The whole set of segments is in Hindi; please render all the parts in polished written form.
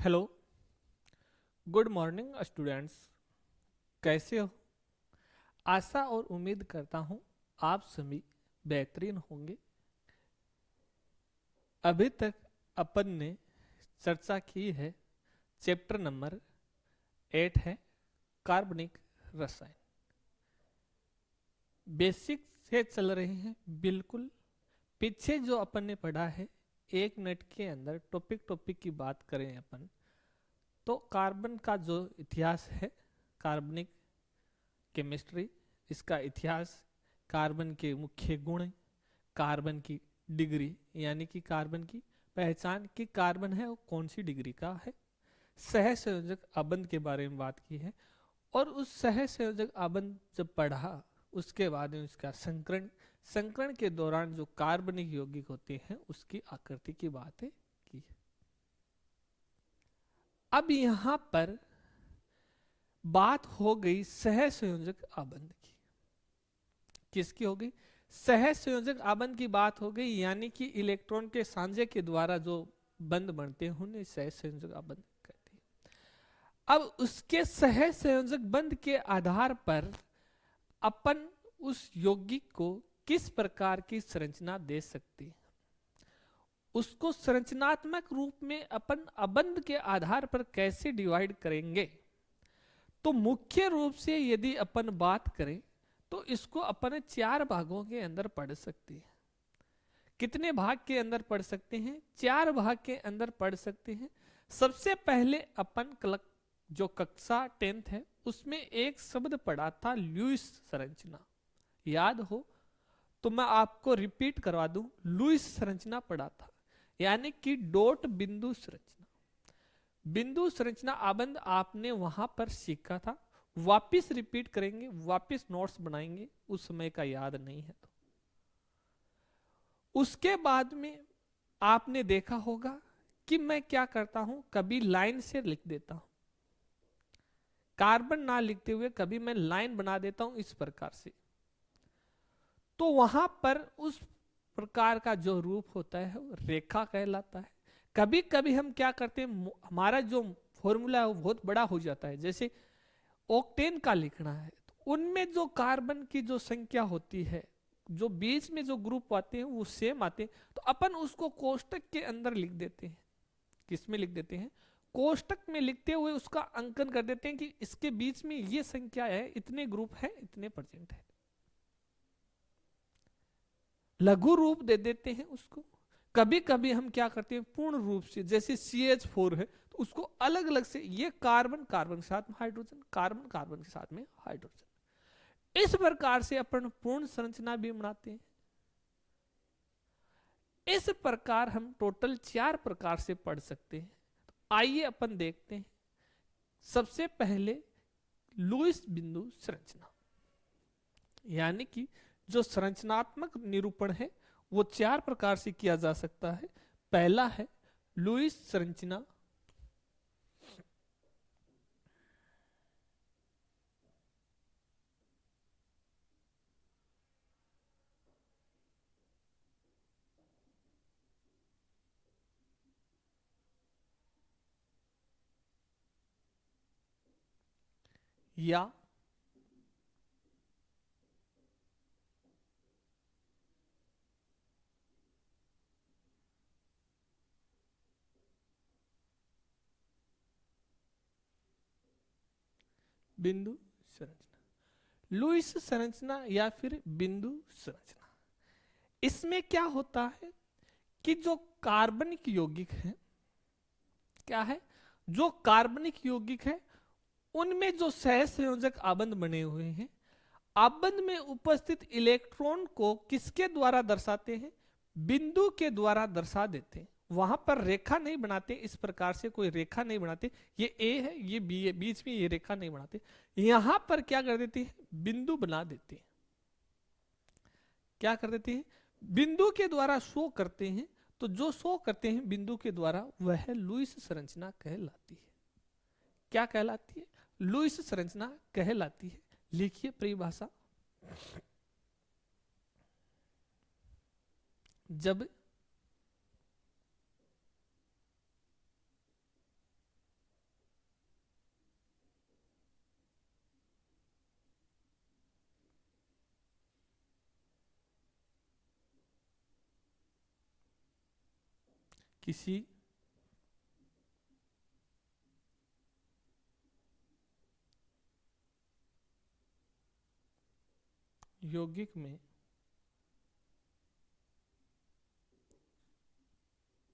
हेलो। Good morning students. कैसे हो? आशा और उम्मीद करता हूँ आप सभी बेहतरीन होंगे। अभी तक अपन ने चर्चा की है, चैप्टर नंबर 8 है कार्बनिक रसायन। बेसिक से चल रहे हैं बिल्कुल। पीछे जो अपन ने पढ़ा है, 1 मिनट के अंदर टॉपिक की बात करें अपन तो कार्बन का जो इतिहास है, कार्बनिक केमिस्ट्री, इसका इतिहास, कार्बन के मुख्य गुण, कार्बन की डिग्री यानी कि कार्बन की पहचान कि कार्बन है वो कौन सी डिग्री का है, सह संयोजक आबंध के बारे में बात की है। और उस सह संयोजक आबंध जब पढ़ा उसके बाद में उसका संकरण, संकरण के दौरान जो कार्बनिक यौगिक होते हैं उसकी आकृति की बातें की। अब यहां पर बात हो गई सह संयोजक आबंध की। किसकी हो गई? सह संयोजक आबंध की बात हो गई, यानी कि इलेक्ट्रॉन के सांझे के द्वारा जो बंध बनते हैं उन्हें सह संयोजक आबंध कहते हैं। अब उसके सह संयोजक बंध के आधार पर अपन उस यौगिक को किस प्रकार की संरचना दे सकते हैं, उसको संरचनात्मक रूप में अपन अबंध के आधार पर कैसे डिवाइड करेंगे। तो मुख्य रूप से यदि अपन बात करें तो इसको अपन 4 भागों के अंदर पढ़ सकते हैं। कितने भाग के अंदर पढ़ सकते हैं? 4 भाग के अंदर पढ़ सकते हैं। सबसे पहले अपन जो कक्षा 10th है उसमें एक शब्द पढ़ा था लुईस संरचना, याद हो तो मैं आपको रिपीट करवा दूं। लुईस संरचना पढ़ा था, यानी कि डॉट बिंदु संरचना। बिंदु संरचना आबंध आपने वहां पर सीखा था, वापिस रिपीट करेंगे, वापिस नोट्स बनाएंगे, उस समय का याद नहीं है तो। उसके बाद में आपने देखा होगा कि मैं क्या करता हूं, कभी लाइन से लिख देता हूं, कार्बन ना लिखते हुए कभी मैं लाइन बना देता हूं इस प्रकार से। तो वहां पर उस प्रकार का जो रूप होता है वो रेखा कहलाता है। कभी कभी हम क्या करते हैं, हमारा जो फॉर्मूला है वो बहुत बड़ा हो जाता है, जैसे ऑक्टेन का लिखना है तो उनमें जो कार्बन की जो संख्या होती है, जो बीच में जो ग्रुप आते हैं वो सेम आते हैं, तो अपन उसको कोष्टक के अंदर लिख देते हैं। किसमें लिख देते हैं? कोष्टक में लिखते हुए उसका अंकन कर देते हैं कि इसके बीच में ये संख्या है, इतने ग्रुप है, इतने परसेंट है, लघु रूप दे देते हैं उसको। कभी कभी हम क्या करते हैं, पूर्ण रूप से, जैसे CH4 है तो उसको अलग अलग से, ये कार्बन कार्बन के साथ में हाइड्रोजन, कार्बन कार्बन के साथ में हाइड्रोजन, इस प्रकार से अपन पूर्ण संरचना भी बनाते हैं। इस प्रकार हम टोटल 4 प्रकार से पढ़ सकते हैं। तो आइए अपन देखते हैं। सबसे पहले लुईस बिंदु संरचना, यानी कि जो संरचनात्मक निरूपण है वो 4 प्रकार से किया जा सकता है। पहला है लुईस संरचना, या बिंदु संरचना, लुईस संरचना या फिर बिंदु संरचना। इसमें क्या होता है कि जो कार्बनिक यौगिक है, क्या है, जो कार्बनिक यौगिक है उनमें जो सहसंयोजक आबंध बने हुए हैं, आबंध में उपस्थित इलेक्ट्रॉन को किसके द्वारा दर्शाते हैं? बिंदु के द्वारा दर्शा देते हैं। वहां पर रेखा नहीं बनाते, इस प्रकार से कोई रेखा नहीं बनाते, ये ए है ये बी है, बीच में ये रेखा नहीं बनाते। यहां पर क्या कर देते हैं, बिंदु बना देते हैं। क्या कर देते हैं? बिंदु के द्वारा शो करते हैं। तो जो शो करते हैं बिंदु के द्वारा वह लुईस संरचना कहलाती है। क्या कहलाती है? लुईस संरचना कहलाती है। लिखिए परिभाषा। जब किसी यौगिक में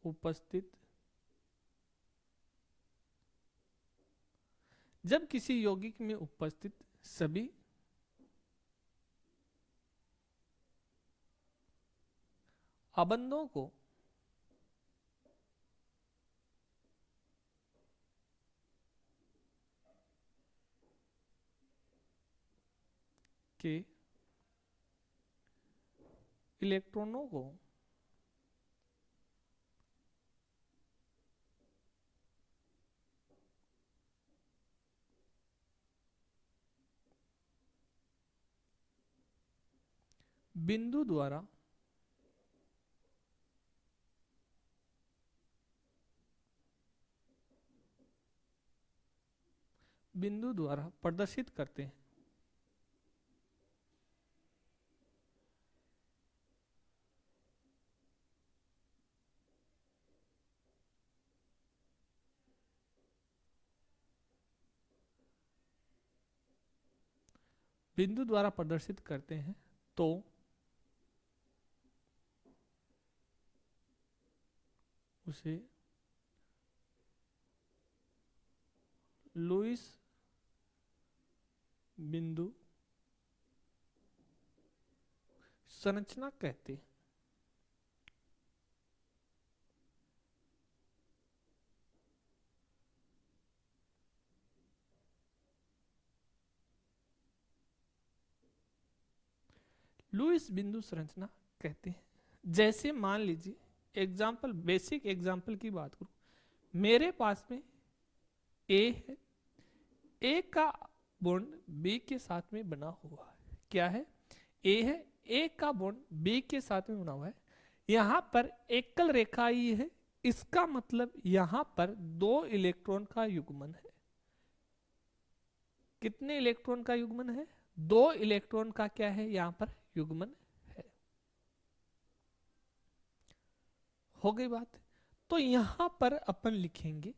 उपस्थित जब किसी यौगिक में उपस्थित सभी आबंधों को के इलेक्ट्रॉनों को बिंदु द्वारा प्रदर्शित करते हैं। बिंदु द्वारा प्रदर्शित करते हैं तो उसे लुईस बिंदु संरचना कहते हैं। लुईस बिंदु संरचना कहते हैं। जैसे मान लीजिए एग्जाम्पल, बेसिक एग्जाम्पल की बात करूं, मेरे पास में ए है, ए का बॉन्ड बी के साथ में बना हुआ है। क्या है? ए है, ए का बॉन्ड बी के साथ में बना हुआ है। यहां पर एकल रेखा ई है, इसका मतलब यहां पर 2 इलेक्ट्रॉन का युग्मन है। कितने इलेक्ट्रॉन का युग्मन है? 2 इलेक्ट्रॉन का क्या है यहां पर युग्मन है। हो गई बात। तो यहां पर अपन लिखेंगे,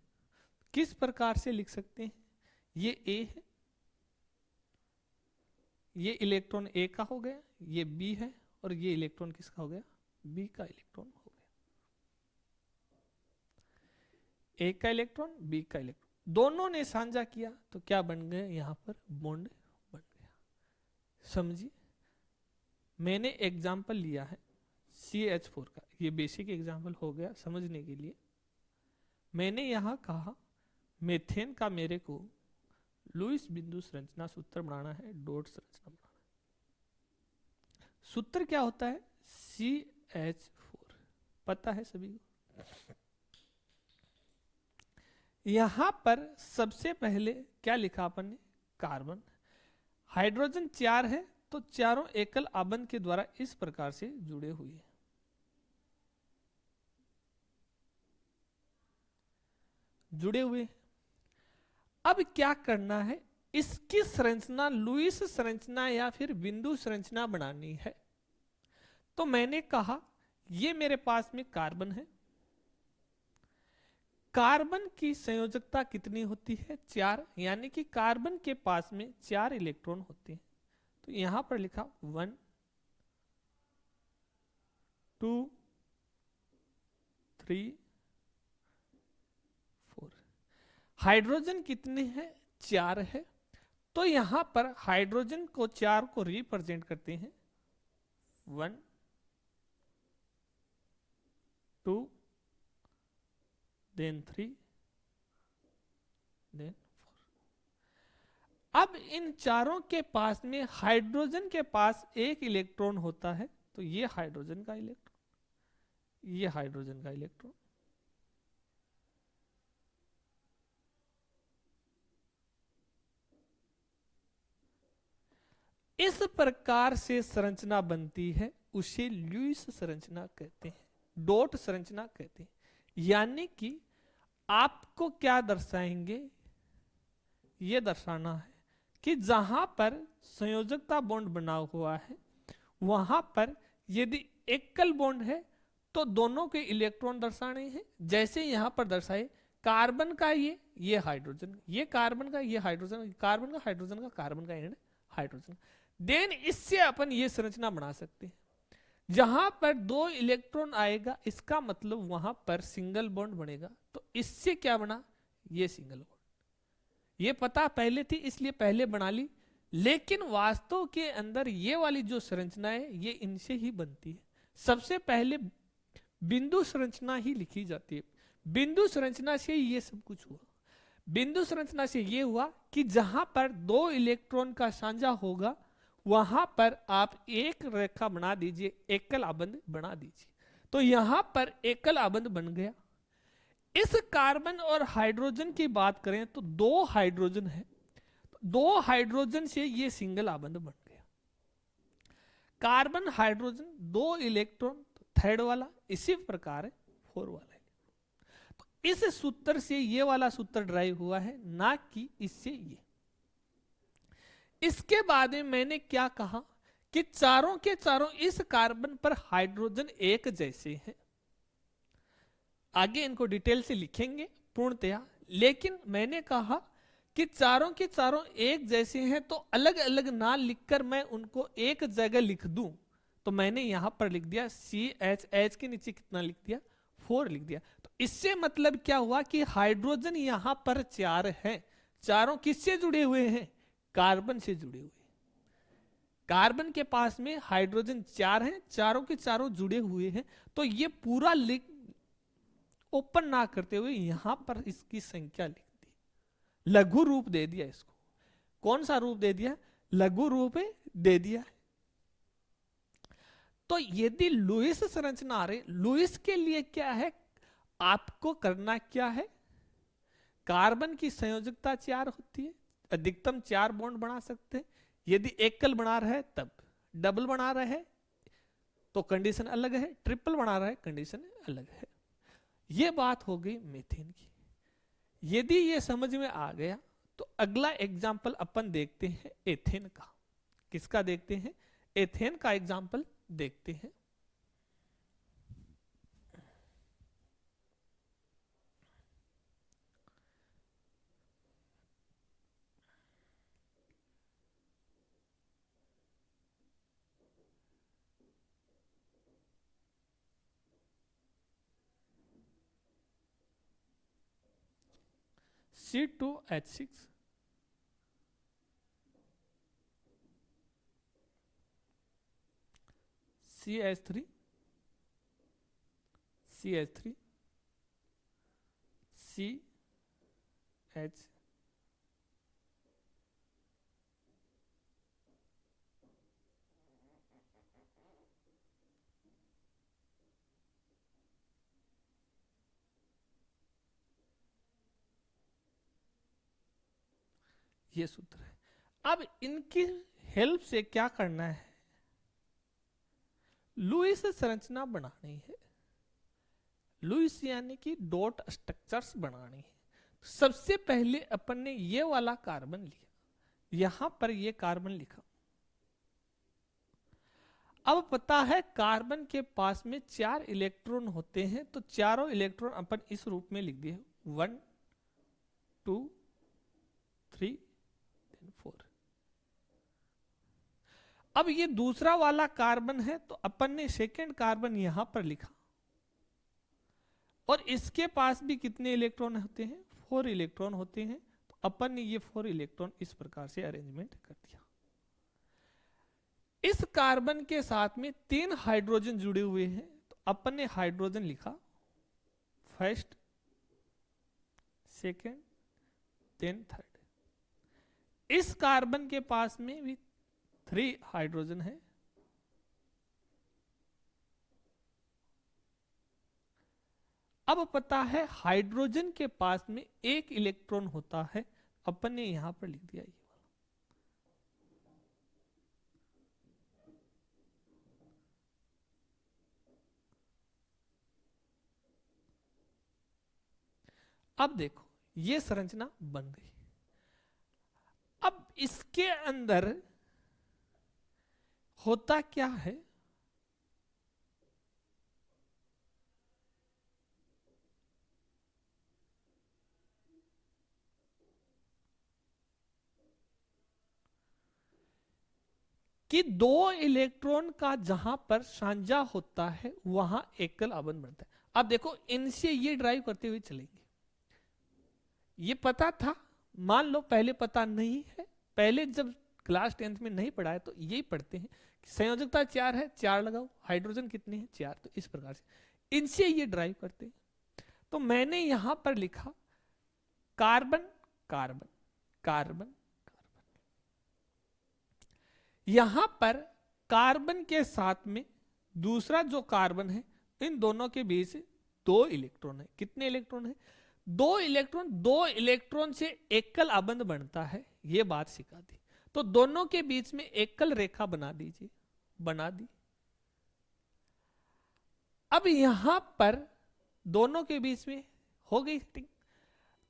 किस प्रकार से लिख सकते हैं? ये ए है, ये इलेक्ट्रॉन ए का हो गया, ये बी है, और ये इलेक्ट्रॉन किसका हो गया? बी का इलेक्ट्रॉन हो गया। ए का इलेक्ट्रॉन, बी का इलेक्ट्रॉन, दोनों ने साझा किया तो क्या बन गया? यहां पर बॉन्ड बन गया। समझिए, मैंने एग्जाम्पल लिया है CH4 का, ये बेसिक एग्जाम्पल हो गया समझने के लिए। मैंने यहां कहा मेथेन का मेरे को लुईस बिंदु संरचना सूत्र बनाना है, डॉट संरचना बनाना है। सूत्र क्या होता है? CH4 पता है सभी को। यहां पर सबसे पहले क्या लिखा अपन ने? कार्बन। हाइड्रोजन 4 है तो चारों एकल आबंध के द्वारा इस प्रकार से जुड़े हुए हैं। जुड़े हुए। अब क्या करना है? इसकी संरचना लुईस संरचना या फिर बिंदु संरचना बनानी है। तो मैंने कहा ये मेरे पास में कार्बन है। कार्बन की संयोजकता कितनी होती है? 4, यानी कि कार्बन के पास में 4 इलेक्ट्रॉन होते हैं। तो यहां पर लिखा 1 2 3 4। हाइड्रोजन कितने हैं? 4 है। तो यहां पर हाइड्रोजन को 4 को रिप्रेजेंट करते हैं 1 2 then 3 then 4। अब इन चारों के पास में हाइड्रोजन के पास 1 इलेक्ट्रॉन होता है, तो ये हाइड्रोजन का इलेक्ट्रॉन, ये हाइड्रोजन का इलेक्ट्रॉन। इस प्रकार से संरचना बनती है, उसे लुईस संरचना कहते हैं, डॉट संरचना कहते हैं। यानी कि आपको क्या दर्शाएंगे? ये दर्शाना है कि जहां पर संयोजकता बॉन्ड बना हुआ है वहां पर यदि एकल बॉन्ड है तो दोनों के इलेक्ट्रॉन दर्शाने हैं, जैसे यहां पर दर्शाए कार्बन का ये हाइड्रोजन, ये कार्बन का, ये हाइड्रोजन, कार्बन का, हाइड्रोजन का, कार्बन का एंड हाइड्रोजन। देन इससे अपन ये संरचना बना सकते हैं, जहां पर 2 इलेक्ट्रॉन आएगा इसका मतलब वहां पर सिंगल बॉन्ड बनेगा, तो इससे क्या बना, ये सिंगल बॉन्ड। ये पता पहले थी इसलिए पहले बना ली, लेकिन वास्तव के अंदर ये वाली जो संरचना है ये इनसे ही बनती है। सबसे पहले बिंदु संरचना ही लिखी जाती है, बिंदु संरचना से ये सब कुछ हुआ। बिंदु संरचना से ये हुआ कि जहां पर 2 इलेक्ट्रॉन का साझा होगा वहां पर आप एक रेखा बना दीजिए, एकल आबंध बना दीजिए, तो यहां पर एकल आबंध बन गया। इस कार्बन और हाइड्रोजन की बात करें तो 2 हाइड्रोजन है, 2 हाइड्रोजन से ये सिंगल आबंध बन गया। कार्बन हाइड्रोजन 2 इलेक्ट्रॉन, थर्ड वाला, इसी प्रकार 4 वाला है। तो इस सूत्र से ये वाला सूत्र ड्राइव हुआ है, ना कि इससे ये। इसके बाद में मैंने क्या कहा कि चारों के चारों इस कार्बन पर हाइड्रोजन एक जैसे हैं। आगे इनको डिटेल से लिखेंगे पूर्णतया, लेकिन मैंने कहा कि चारों के चारों एक जैसे हैं, तो अलग अलग ना लिखकर मैं उनको एक जगह लिख दूं, तो मैंने यहां पर लिख दिया CH के नीचे कितना लिख दिया, 4 लिख दिया। तो इससे मतलब क्या हुआ कि हाइड्रोजन यहां पर 4 हैं, चारों किससे जुड़े हुए हैं, कार्बन से जुड़े हुए। कार्बन के पास में हाइड्रोजन 4 हैं, चारों के चारों जुड़े हुए हैं। तो ये पूरा लिख ओपन ना करते हुए यहां पर इसकी संख्या लिख दी, लघु रूप दे दिया इसको। कौन सा रूप दे दिया, लघु रूप दे दिया। तो यदि लुईस संरचना आ रही, लुईस के लिए क्या है, आपको करना क्या है, कार्बन की संयोजकता 4 होती है, अधिकतम 4 बॉन्ड बना सकते हैं। यदि एकल बना रहे तब, डबल बना रहे तो कंडीशन अलग है, ट्रिपल बना रहे कंडीशन अलग है। ये बात हो गई मीथेन की। यदि ये समझ में आ गया तो अगला एग्जाम्पल अपन देखते हैं एथेन का। किसका देखते हैं, एथेन का एग्जाम्पल देखते हैं। C2H6 CH3 CH3 CH ये सूत्र है। अब इनकी हेल्प से क्या करना है, लुईस संरचना बनानी है। लुईस यानी कि डॉट स्ट्रक्चर्स बनानी है। सबसे पहले अपन ने ये वाला कार्बन लिया, यहां पर ये कार्बन लिखा। अब पता है कार्बन के पास में 4 इलेक्ट्रॉन होते हैं, तो चारों इलेक्ट्रॉन अपन इस रूप में लिख दिए, 1 2 3 4। अब ये दूसरा वाला कार्बन है, तो अपन ने सेकेंड कार्बन यहां पर लिखा, और इसके पास भी कितने इलेक्ट्रॉन होते हैं, 4 इलेक्ट्रॉन होते हैं। तो अपन ने ये 4 इलेक्ट्रॉन इस प्रकार से अरेंजमेंट कर दिया। इस कार्बन के साथ में 3 हाइड्रोजन जुड़े हुए हैं, तो अपन ने हाइड्रोजन लिखा, फर्स्ट, सेकेंड, देन थर्ड। इस कार्बन के पास में भी 3 हाइड्रोजन है, अब पता है हाइड्रोजन के पास में 1 इलेक्ट्रॉन होता है, अपन ने यहां पर लिख दिया ये वाला। अब देखो ये संरचना बन गई। अब इसके अंदर होता क्या है, कि दो इलेक्ट्रॉन का जहां पर साझा होता है वहां एकल आबंध बनता है। अब देखो इनसे ये ड्राइव करते हुए चलेंगे। ये पता था, मान लो पहले पता नहीं है, पहले जब क्लास 10th में नहीं पढ़ा है तो यही पढ़ते हैं कि संयोजकता 4 है, 4 लगाओ, हाइड्रोजन कितने हैं 4, तो इस प्रकार से इनसे ये ड्राइव करते हैं। तो मैंने यहां पर लिखा कार्बन कार्बन कार्बन कार्बन। यहां पर कार्बन के साथ में दूसरा जो कार्बन है, इन दोनों के बीच 2 इलेक्ट्रॉन है। कितने इलेक्ट्रॉन है? 2 इलेक्ट्रॉन। 2 इलेक्ट्रॉन से एकल आबंध बनता है, ये बात सिखा दी। तो दोनों के बीच में एकल रेखा बना दीजिए, बना दी। अब यहां पर दोनों के बीच में हो गई सेटिंग।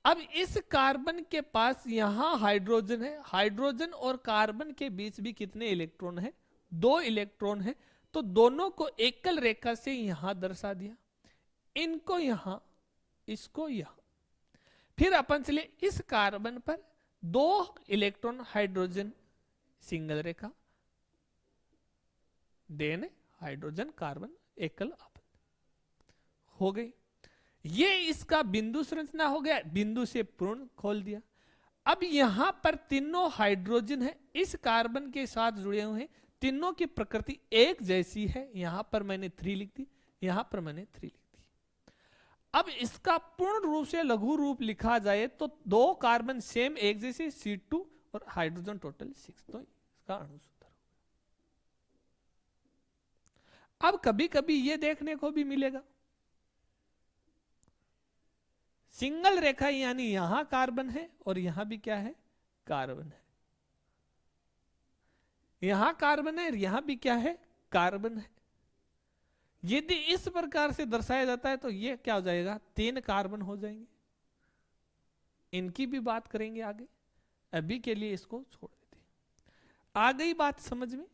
अब इस कार्बन के पास यहां हाइड्रोजन है, हाइड्रोजन और कार्बन के बीच भी कितने इलेक्ट्रॉन है? 2 इलेक्ट्रॉन है। तो दोनों को एकल रेखा से यहां दर्शा दिया, इनको यहां, इसको यहां। फिर अपन चले इस कार्बन पर 2 इलेक्ट्रॉन हाइड्रोजन, सिंगल रेखा, देन हाइड्रोजन कार्बन एकल आबंध हो गई। ये इसका बिंदु संरचना हो गया, बिंदु से पूर्ण खोल दिया। अब यहां पर तीनों हाइड्रोजन है, इस कार्बन के साथ जुड़े हुए हैं, तीनों की प्रकृति एक जैसी है। यहां पर मैंने 3 लिख दी, यहां पर मैंने 3 लिख दी। अब इसका पूर्ण रूप से लघु रूप लिखा जाए तो 2 कार्बन सेम एक जैसे C2 और हाइड्रोजन टोटल 6, तो इसका अणु सूत्र। अब कभी कभी ये देखने को भी मिलेगा, सिंगल रेखा, यानी यहां कार्बन है और यहां भी क्या है? कार्बन है। यहां कार्बन है और यहां भी क्या है? कार्बन है। यदि इस प्रकार से दर्शाया जाता है तो ये क्या हो जाएगा? 3 कार्बन हो जाएंगे। इनकी भी बात करेंगे आगे, अभी के लिए इसको छोड़ देते हैं। आ गई बात समझ में?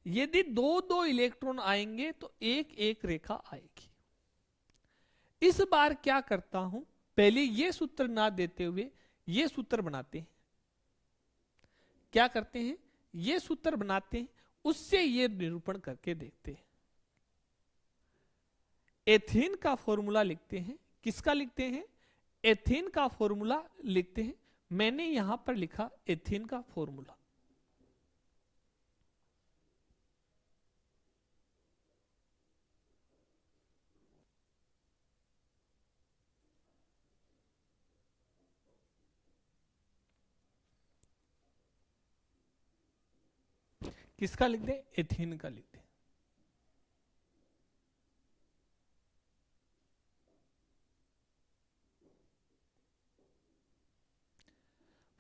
यदि 2-2 इलेक्ट्रॉन आएंगे तो एक एक रेखा आएगी। इस बार क्या करता हूं, पहले ये सूत्र ना देते हुए ये सूत्र बनाते हैं। क्या करते हैं? ये सूत्र बनाते हैं, उससे ये निरूपण करके देखते हैं। एथीन का फॉर्मूला लिखते हैं। किसका लिखते हैं? एथीन का फॉर्मूला लिखते हैं। मैंने यहां पर लिखा एथीन का फॉर्मूला। किसका लिख दें? एथीन का लिख दें।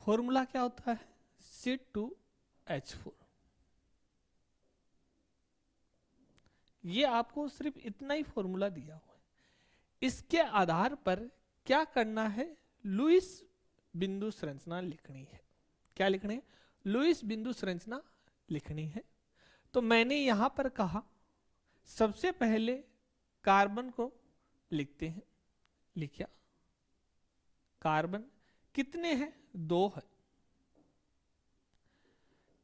फॉर्मूला क्या होता है? C2H4। ये आपको सिर्फ इतना ही फॉर्मूला दिया हुआ है। इसके आधार पर क्या करना है? लुईस बिंदु संरचना लिखनी है। क्या लिखनी है? लुईस बिंदु संरचना लिखनी है। तो मैंने यहां पर कहा सबसे पहले कार्बन को लिखते हैं, लिखा। कार्बन कितने हैं? 2 है।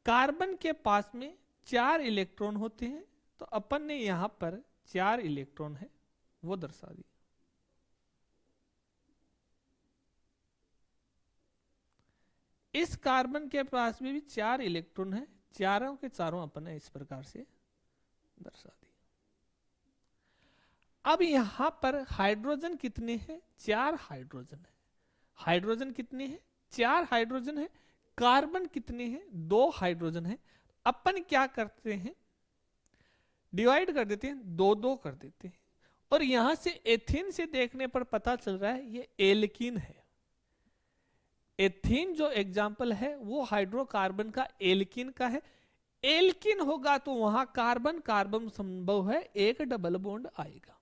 कार्बन के पास में 4 इलेक्ट्रॉन होते हैं, तो अपन ने यहां पर 4 इलेक्ट्रॉन है वो दर्शा दिया। इस कार्बन के पास में भी 4 इलेक्ट्रॉन है, चारों के चारों अपन ने इस प्रकार से दर्शा दिया। अब यहां पर हाइड्रोजन कितने हैं? 4 हाइड्रोजन है। हाइड्रोजन कितने हैं? 4 हाइड्रोजन है। कार्बन कितने हैं? 2 हाइड्रोजन है। अपन क्या करते हैं? डिवाइड कर देते हैं, 2-2 कर देते हैं। और यहां से एथीन से देखने पर पता चल रहा है ये एल्कीन है। एथीन जो एग्जाम्पल है वो हाइड्रोकार्बन का एल्कीन का है। एल्कीन होगा तो वहां कार्बन कार्बन संभव है, एक डबल बॉन्ड आएगा।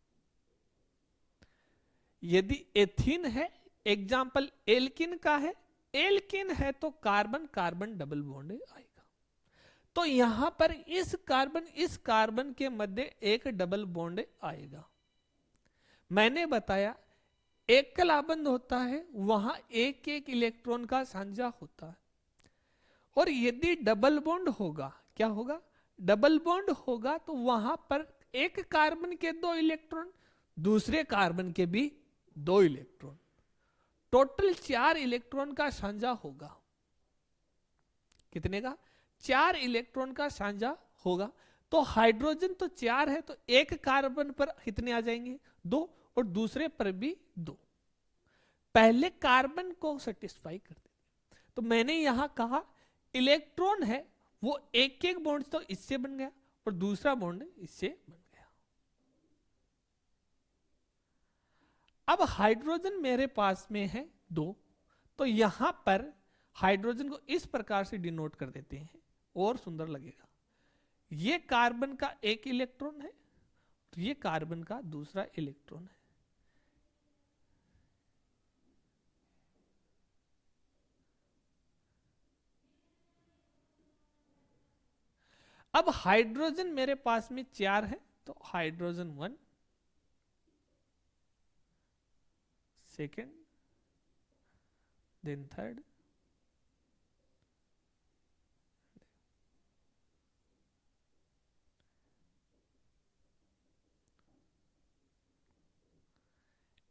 यदि एथीन है, एग्जाम्पल एल्कीन का है, एल्कीन है तो कार्बन कार्बन डबल बॉन्ड आएगा। तो यहां पर इस कार्बन के मध्य एक डबल बॉन्ड आएगा। मैंने बताया एकल आबंध होता है वहां एक एक इलेक्ट्रॉन का साझा होता है। और यदि डबल बॉन्ड होगा, क्या होगा, डबल बॉन्ड होगा तो वहां पर एक कार्बन के 2 इलेक्ट्रॉन, दूसरे कार्बन के भी 2 इलेक्ट्रॉन, टोटल 4 इलेक्ट्रॉन का साझा होगा। कितने का, 4 इलेक्ट्रॉन का साझा होगा। तो हाइड्रोजन तो 4 है, तो एक कार्बन पर कितने आ जाएंगे, 2, और दूसरे पर भी 2। पहले कार्बन को सेटिस्फाई कर देते। तो मैंने यहां कहा इलेक्ट्रॉन है वो एक एक बॉन्ड तो इससे बन गया और दूसरा बॉन्ड इससे बन गया। अब हाइड्रोजन मेरे पास में है 2, तो यहां पर हाइड्रोजन को इस प्रकार से डिनोट कर देते हैं और सुंदर लगेगा। ये कार्बन का एक इलेक्ट्रॉन है, तो ये कार्बन का दूसरा इलेक्ट्रॉन है। अब हाइड्रोजन मेरे पास में 4 है, तो हाइड्रोजन 1, सेकेंड, देन थर्ड,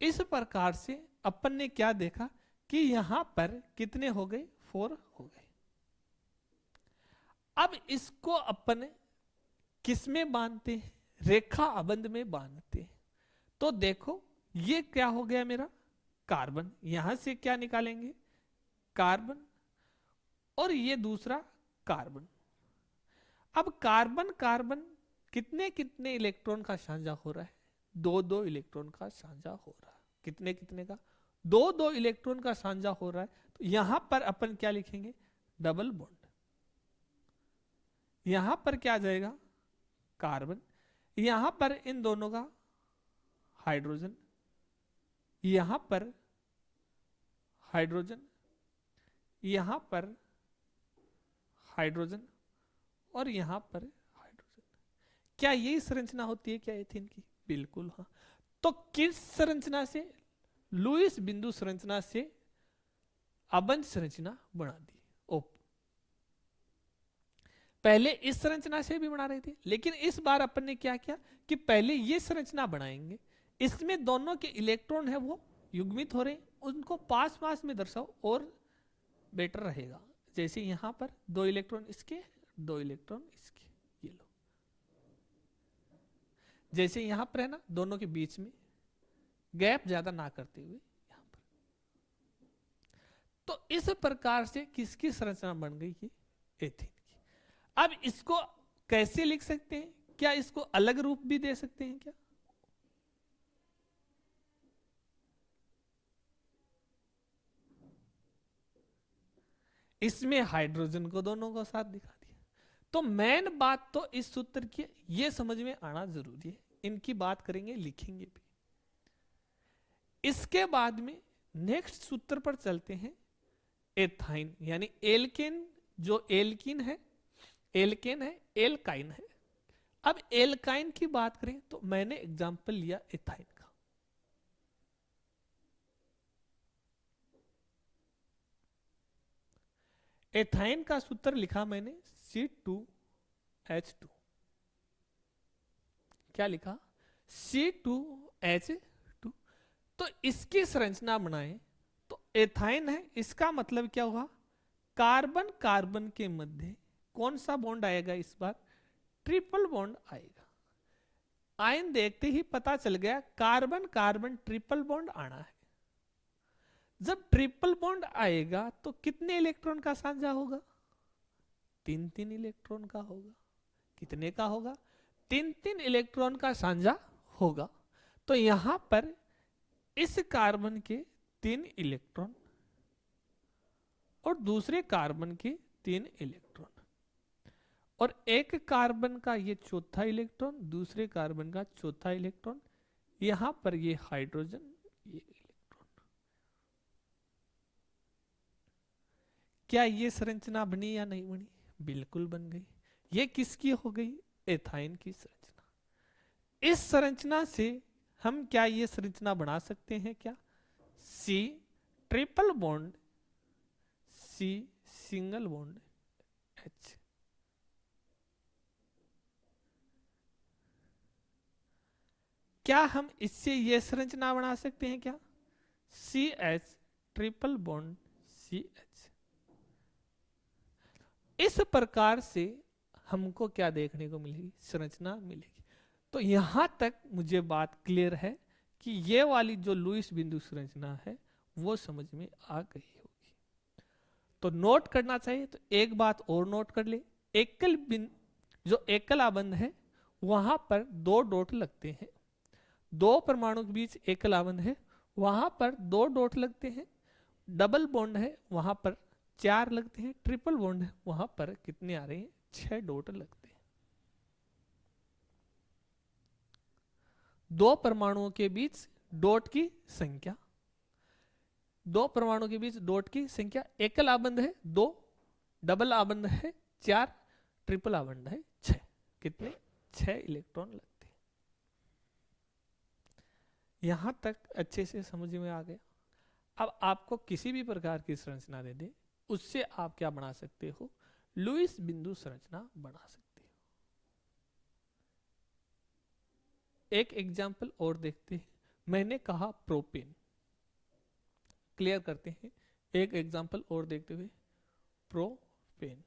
इस प्रकार से अपन ने क्या देखा कि यहां पर कितने हो गए, 4 हो गए। अब इसको अपन किस में बांधते हैं, रेखा अबंध में बांधते हैं। तो देखो ये क्या हो गया मेरा कार्बन, यहां से क्या निकालेंगे, कार्बन, और ये दूसरा कार्बन। अब कार्बन कार्बन कितने कितने इलेक्ट्रॉन का साझा हो रहा है, 2-2 इलेक्ट्रॉन का साझा हो रहा है। कितने कितने का, 2-2 इलेक्ट्रॉन का साझा हो रहा है। तो यहां पर अपन क्या लिखेंगे, डबल बॉन्ड। यहां पर क्या आ जाएगा, कार्बन, यहां पर इन दोनों का हाइड्रोजन, यहां पर हाइड्रोजन, यहां पर हाइड्रोजन, और यहां पर हाइड्रोजन। क्या यही संरचना होती है क्या एथेन की, बिल्कुल हाँ। तो किस संरचना से, लुईस बिंदु संरचना से अबंध संरचना बना दी। पहले इस संरचना से भी बना रहे थे, लेकिन इस बार अपन ने क्या किया कि पहले ये संरचना बनाएंगे, इसमें दोनों के इलेक्ट्रॉन है वो युग्मित हो रहे, उनको पास पास में दर्शाओ और बेटर रहेगा। जैसे यहां पर 2 इलेक्ट्रॉन इसके, 2 इलेक्ट्रॉन इसके, ये लो। जैसे यहां पर है ना, दोनों के बीच में गैप ज्यादा ना करते हुए यहां पर। तो इस प्रकार से किसकी संरचना बन गई, ये एथेन की। अब इसको कैसे लिख सकते हैं, क्या इसको अलग रूप भी दे सकते हैं क्या, इसमें हाइड्रोजन को दोनों को साथ दिखा दिया। तो मेन बात तो इस सूत्र की ये समझ में आना जरूरी है, इनकी बात करेंगे, लिखेंगे भी। इसके बाद में नेक्स्ट सूत्र पर चलते हैं, एथाइन यानी एल्केन। जो एल्किन है, एल्केन है, एल्काइन है। अब एल्काइन की बात करें तो मैंने एग्जांपल लिया एथाइन का। एथाइन का सूत्र लिखा मैंने C2H2। क्या लिखा, C2H2। तो इसकी संरचना बनाए तो एथाइन है, इसका मतलब क्या हुआ, कार्बन कार्बन के मध्य कौन सा बॉन्ड आएगा इस बार, ट्रिपल बॉन्ड आएगा। आयन देखते ही पता चल गया कार्बन कार्बन ट्रिपल बॉन्ड आना है। जब ट्रिपल बॉन्ड आएगा तो कितने इलेक्ट्रॉन का साझा होगा, 3-3 इलेक्ट्रॉन का होगा। कितने का होगा, 3-3 इलेक्ट्रॉन का साझा होगा। तो यहां पर इस कार्बन के 3 इलेक्ट्रॉन और दूसरे कार्बन के 3 इलेक्ट्रॉन, और एक कार्बन का ये चौथा इलेक्ट्रॉन, दूसरे कार्बन का चौथा इलेक्ट्रॉन, यहां पर ये हाइड्रोजन, ये इलेक्ट्रॉन। क्या ये संरचना बनी या नहीं बनी, बिल्कुल बन गई। ये किसकी हो गई, एथाइन की संरचना। इस संरचना से हम क्या ये संरचना बना सकते हैं क्या, C triple bond, C single bond, H. क्या हम इससे ये संरचना बना सकते हैं क्या? C H triple bond C H. इस प्रकार से हमको क्या देखने को मिलेगी? संरचना मिलेगी। तो यहां तक मुझे बात क्लियर है कि ये वाली जो लुईस बिंदु संरचना है वो समझ में आ गई होगी। तो नोट करना चाहिए तो एक बात और नोट कर ले, एकल बिंदु जो एकल आबंध है वहां पर 2 डॉट लगते हैं। 2 परमाणु के बीच एकल आबंध है, वहां पर 2 डॉट लगते हैं। डबल बॉन्ड है वहां पर 4 लगते हैं। ट्रिपल बॉन्ड है वहां पर कितने आ रहे हैं? 6 डॉट लगते हैं। 2 परमाणुओं के बीच डॉट की संख्या, 2 परमाणु के बीच डॉट की संख्या, एकल आबंध है 2, डबल आबंध है 4, ट्रिपल आबंध है 6। कितने? 6 इलेक्ट्रॉन लगते हैं। यहां तक अच्छे से समझ में आ गया। अब आपको किसी भी प्रकार की संरचना दे दे, उससे आप क्या बना सकते हो? लुईस बिंदु संरचना बना सकते हो। एक एग्जाम्पल और देखते हैं। मैंने कहा प्रोपेन, क्लियर करते हैं। एक एग्जाम्पल और देखते हुए, प्रोपेन।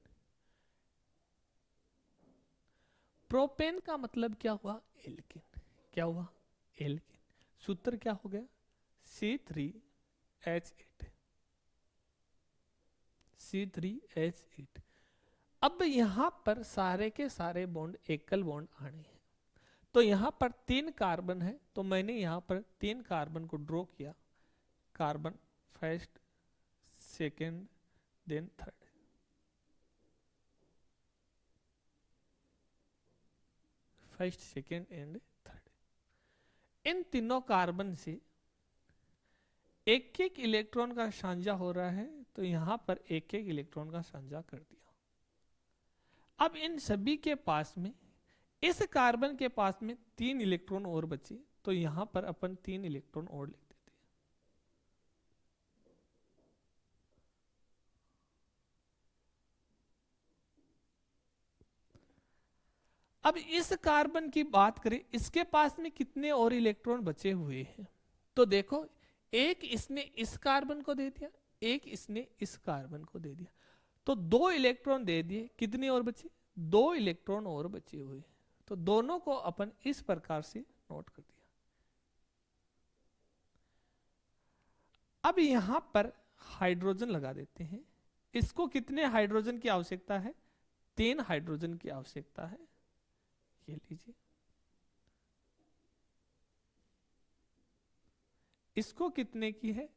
प्रोपेन का मतलब क्या हुआ? एल्किन। क्या हुआ? एल्किन। सूत्र क्या हो गया? C3H8। C3H8। अब यहां पर सारे के सारे बॉन्ड एकल बॉन्ड आने हैं। तो यहां पर 3 कार्बन है, तो मैंने यहां पर 3 कार्बन को ड्रॉ किया। Carbon first, second, then third. First, second and third. इन तीनों कार्बन से एक एक इलेक्ट्रॉन का साझा हो रहा है, तो यहां पर एक एक इलेक्ट्रॉन का साझा कर दिया। अब इन सभी के पास में, इस कार्बन के पास में 3 इलेक्ट्रॉन और बचे, तो यहां पर अपन 3 इलेक्ट्रॉन और लिख देते हैं। अब इस कार्बन की बात करें, इसके पास में कितने और इलेक्ट्रॉन बचे हुए हैं? तो देखो, एक इसने इस कार्बन को दे दिया, एक इसने इस कार्बन को दे दिया, तो 2 इलेक्ट्रॉन दे दिए। कितने और बचे? 2 इलेक्ट्रॉन और बचे हुए। तो दोनों को अपन इस प्रकार से नोट कर दिया। अब यहां पर हाइड्रोजन लगा देते हैं। इसको कितने हाइड्रोजन की आवश्यकता है? 3 हाइड्रोजन की आवश्यकता है। ये लीजिए। इसको कितने की है?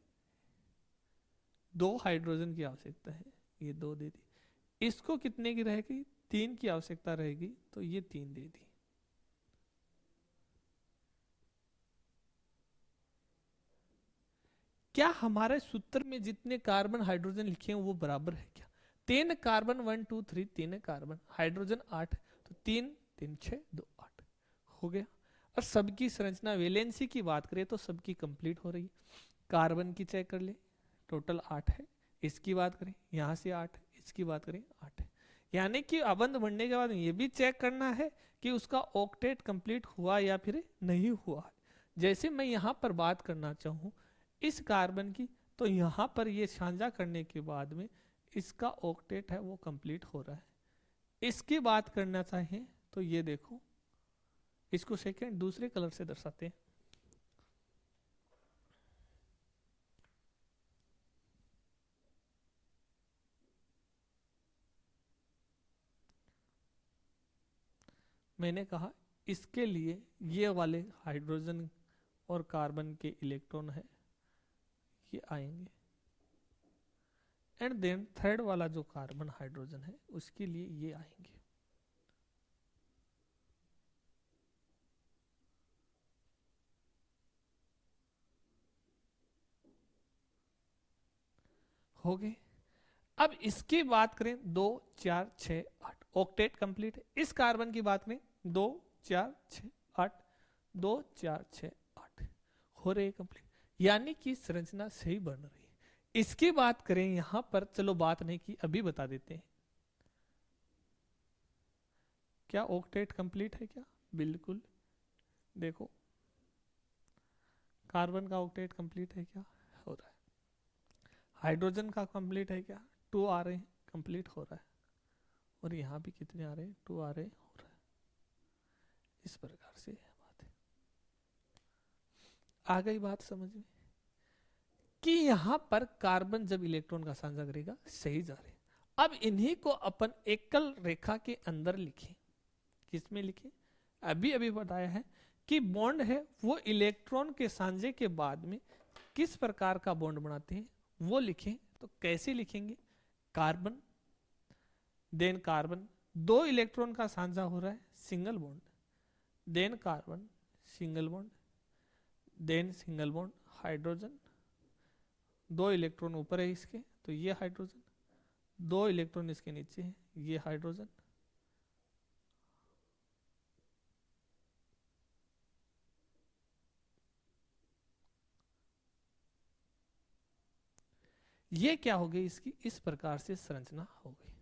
2 हाइड्रोजन की आवश्यकता है, ये 2 दे दी। इसको कितने की रहेगी? 3 की आवश्यकता रहेगी, तो ये 3 दे दी। क्या हमारे सूत्र में जितने कार्बन हाइड्रोजन लिखे हैं वो बराबर है क्या? 3 कार्बन 1 2 3, 3 कार्बन, हाइड्रोजन 8, तो 3 3 6 2 8 हो गया। और सबकी संरचना वैलेंसी की बात करें तो सबकी कंप्लीट हो रही है। कार्बन की चेक कर ले, टोटल 8 है। इसकी बात करें, यहां से 8, इसकी बात करें 8 है। यानी कि आबंध बनने के बाद ये भी चेक करना है कि उसका ऑक्टेट कंप्लीट हुआ या फिर नहीं हुआ। जैसे मैं यहां पर बात करना चाहूं इस कार्बन की, तो यहां पर ये साझा करने के बाद में इसका ऑक्टेट है वो कंप्लीट हो रहा है। इसकी बात करना चाहिए तो ये देखो, इसको सेकेंड दूसरे कलर से दर्शाते हैं। मैंने कहा इसके लिए ये वाले हाइड्रोजन और कार्बन के इलेक्ट्रॉन है ये आएंगे, एंड देन थर्ड वाला जो कार्बन हाइड्रोजन है उसके लिए ये आएंगे। हो गए। अब इसकी बात करें 2 4 6 8, ऑक्टेट कंप्लीट है। इस कार्बन की बात करें 2 4 6 8, 2 4 6 8 हो रहे कंप्लीट, यानी कि संरचना सही बन रही है। इसकी बात करें यहां पर, चलो बात नहीं की अभी बता देते हैं। क्या ऑक्टेट कंप्लीट है क्या? बिल्कुल। देखो कार्बन का ऑक्टेट कंप्लीट है क्या? हो रहा है। हाइड्रोजन का कंप्लीट है क्या? 2 आ रहे हैं, कंप्लीट हो रहा है। और यहाँ भी कितने आ रहे हैं? 2 आ रहे हैं, हो रहा है। इस प्रकार से बात है। आ गई बात समझ में कि यहाँ पर कार्बन जब इलेक्ट्रॉन का साझा करेगा सही जा रहे हैं। अब इन्हीं को अपन एकल रेखा के अंदर लिखें। किसमें लिखें? अभी अभी बताया है कि बॉन्ड है वो इलेक्ट्रॉन के सांझे के बाद में किस प्रकार का बॉन्ड बनाते हैं वो लिखें। तो कैसे लिखेंगे? कार्बन देन कार्बन, 2 इलेक्ट्रॉन का साझा हो रहा है, single bond, then carbon single bond, then single bond hydrogen, 2 electron ऊपर है इसके तो ये हाइड्रोजन, 2 इलेक्ट्रॉन इसके नीचे है, ये हाइड्रोजन, ये क्या हो गई इसकी? इस प्रकार से संरचना हो गई।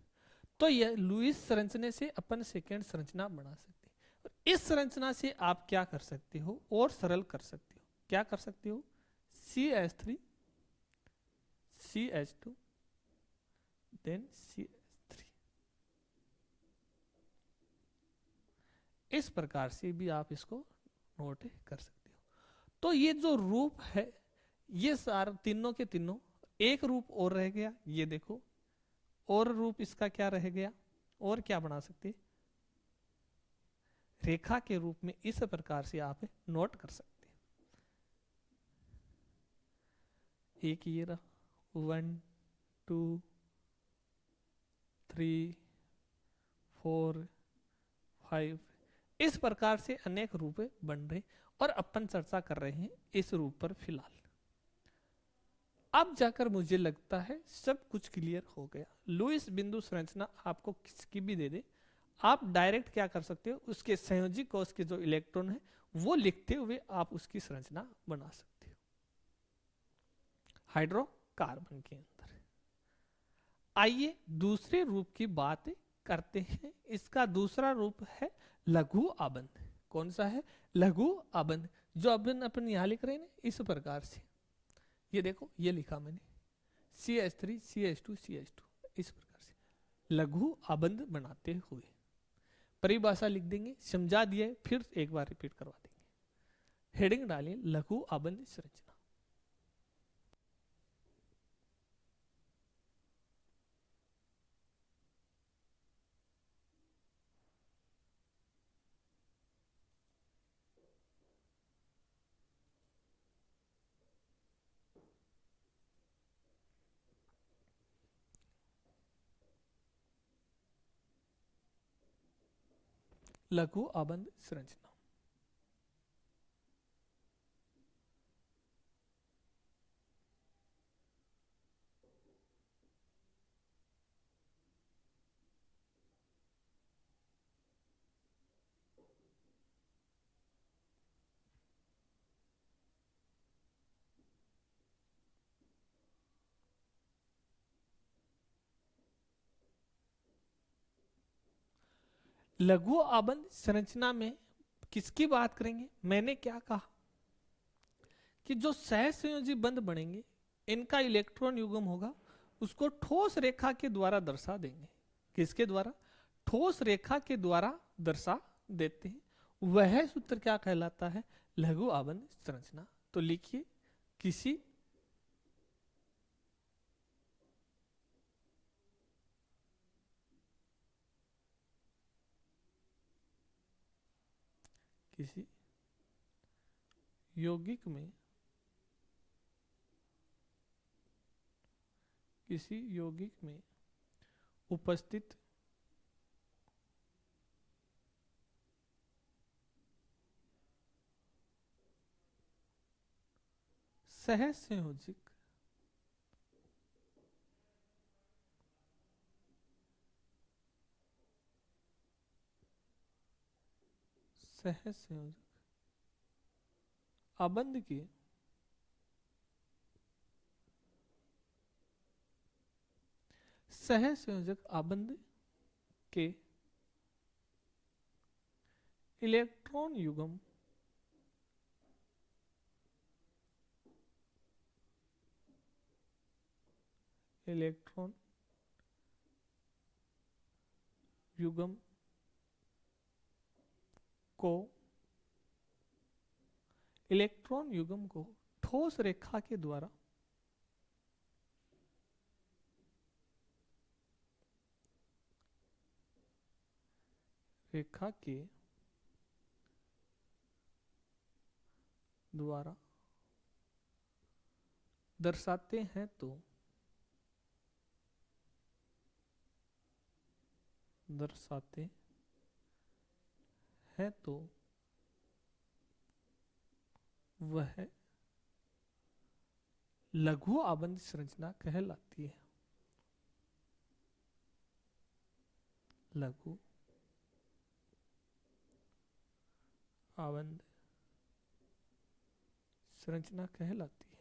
तो यह लुईस संरचने से अपन सेकेंड संरचना बना सकते हैं। और इस संरचना से आप क्या कर सकते हो और सरल कर सकते हो? क्या कर सकते हो? CH3 CH2 देन CH3, इस प्रकार से भी आप इसको नोट कर सकते हो। तो ये जो रूप है ये सारे तीनों के तीनों, एक रूप और रह गया, ये देखो और रूप इसका क्या रह गया? और क्या बना सकते? रेखा के रूप में इस प्रकार से आप नोट कर सकते हैं। एक ये रहा, 1 2 3 4 5, इस प्रकार से अनेक रूप बन रहे और अपन चर्चा कर रहे हैं इस रूप पर फिलहाल। अब जाकर मुझे लगता है सब कुछ क्लियर हो गया। लुईस बिंदु संरचना आपको किसकी भी दे दे, आप डायरेक्ट क्या कर सकते हो? उसके संयोजी कोश के जो इलेक्ट्रॉन है वो लिखते हुए आप उसकी संरचना बना सकते हो हाइड्रोकार्बन के अंदर। आइए दूसरे रूप की बात करते हैं। इसका दूसरा रूप है लघु आबंध। कौन सा है? लघु आबंध। जो अपन यहां लिख रहे हैं ना इस प्रकार से, ये देखो ये लिखा मैंने CH3 CH2 CH2, इस प्रकार से लघु आबंध बनाते हुए परिभाषा लिख देंगे, समझा दिए, फिर एक बार रिपीट करवा देंगे। हेडिंग डालिए लघु आबंध संरचना। लघु आबंध संरचना। लघु आबंध संरचना में किसकी बात करेंगे? मैंने क्या कहा कि जो सहसंयोजी बंध बनेंगे इनका इलेक्ट्रॉन युग्म होगा, उसको ठोस रेखा के द्वारा दर्शा देंगे। किसके द्वारा? ठोस रेखा के द्वारा दर्शा देते हैं। वह सूत्र क्या कहलाता है? लघु आबंध संरचना। तो लिखिए किसी किसी यौगिक में, किसी यौगिक में उपस्थित सहसंयोजक सहसंयोजक आबंध के सहसंयोजक आबंध के इलेक्ट्रॉन युग्म इलेक्ट्रॉन युग्म को इलेक्ट्रॉन युग्म को ठोस रेखा के द्वारा दर्शाते हैं तो वह लघु आबंध संरचना कहलाती है। लघु आबंध संरचना कहलाती है।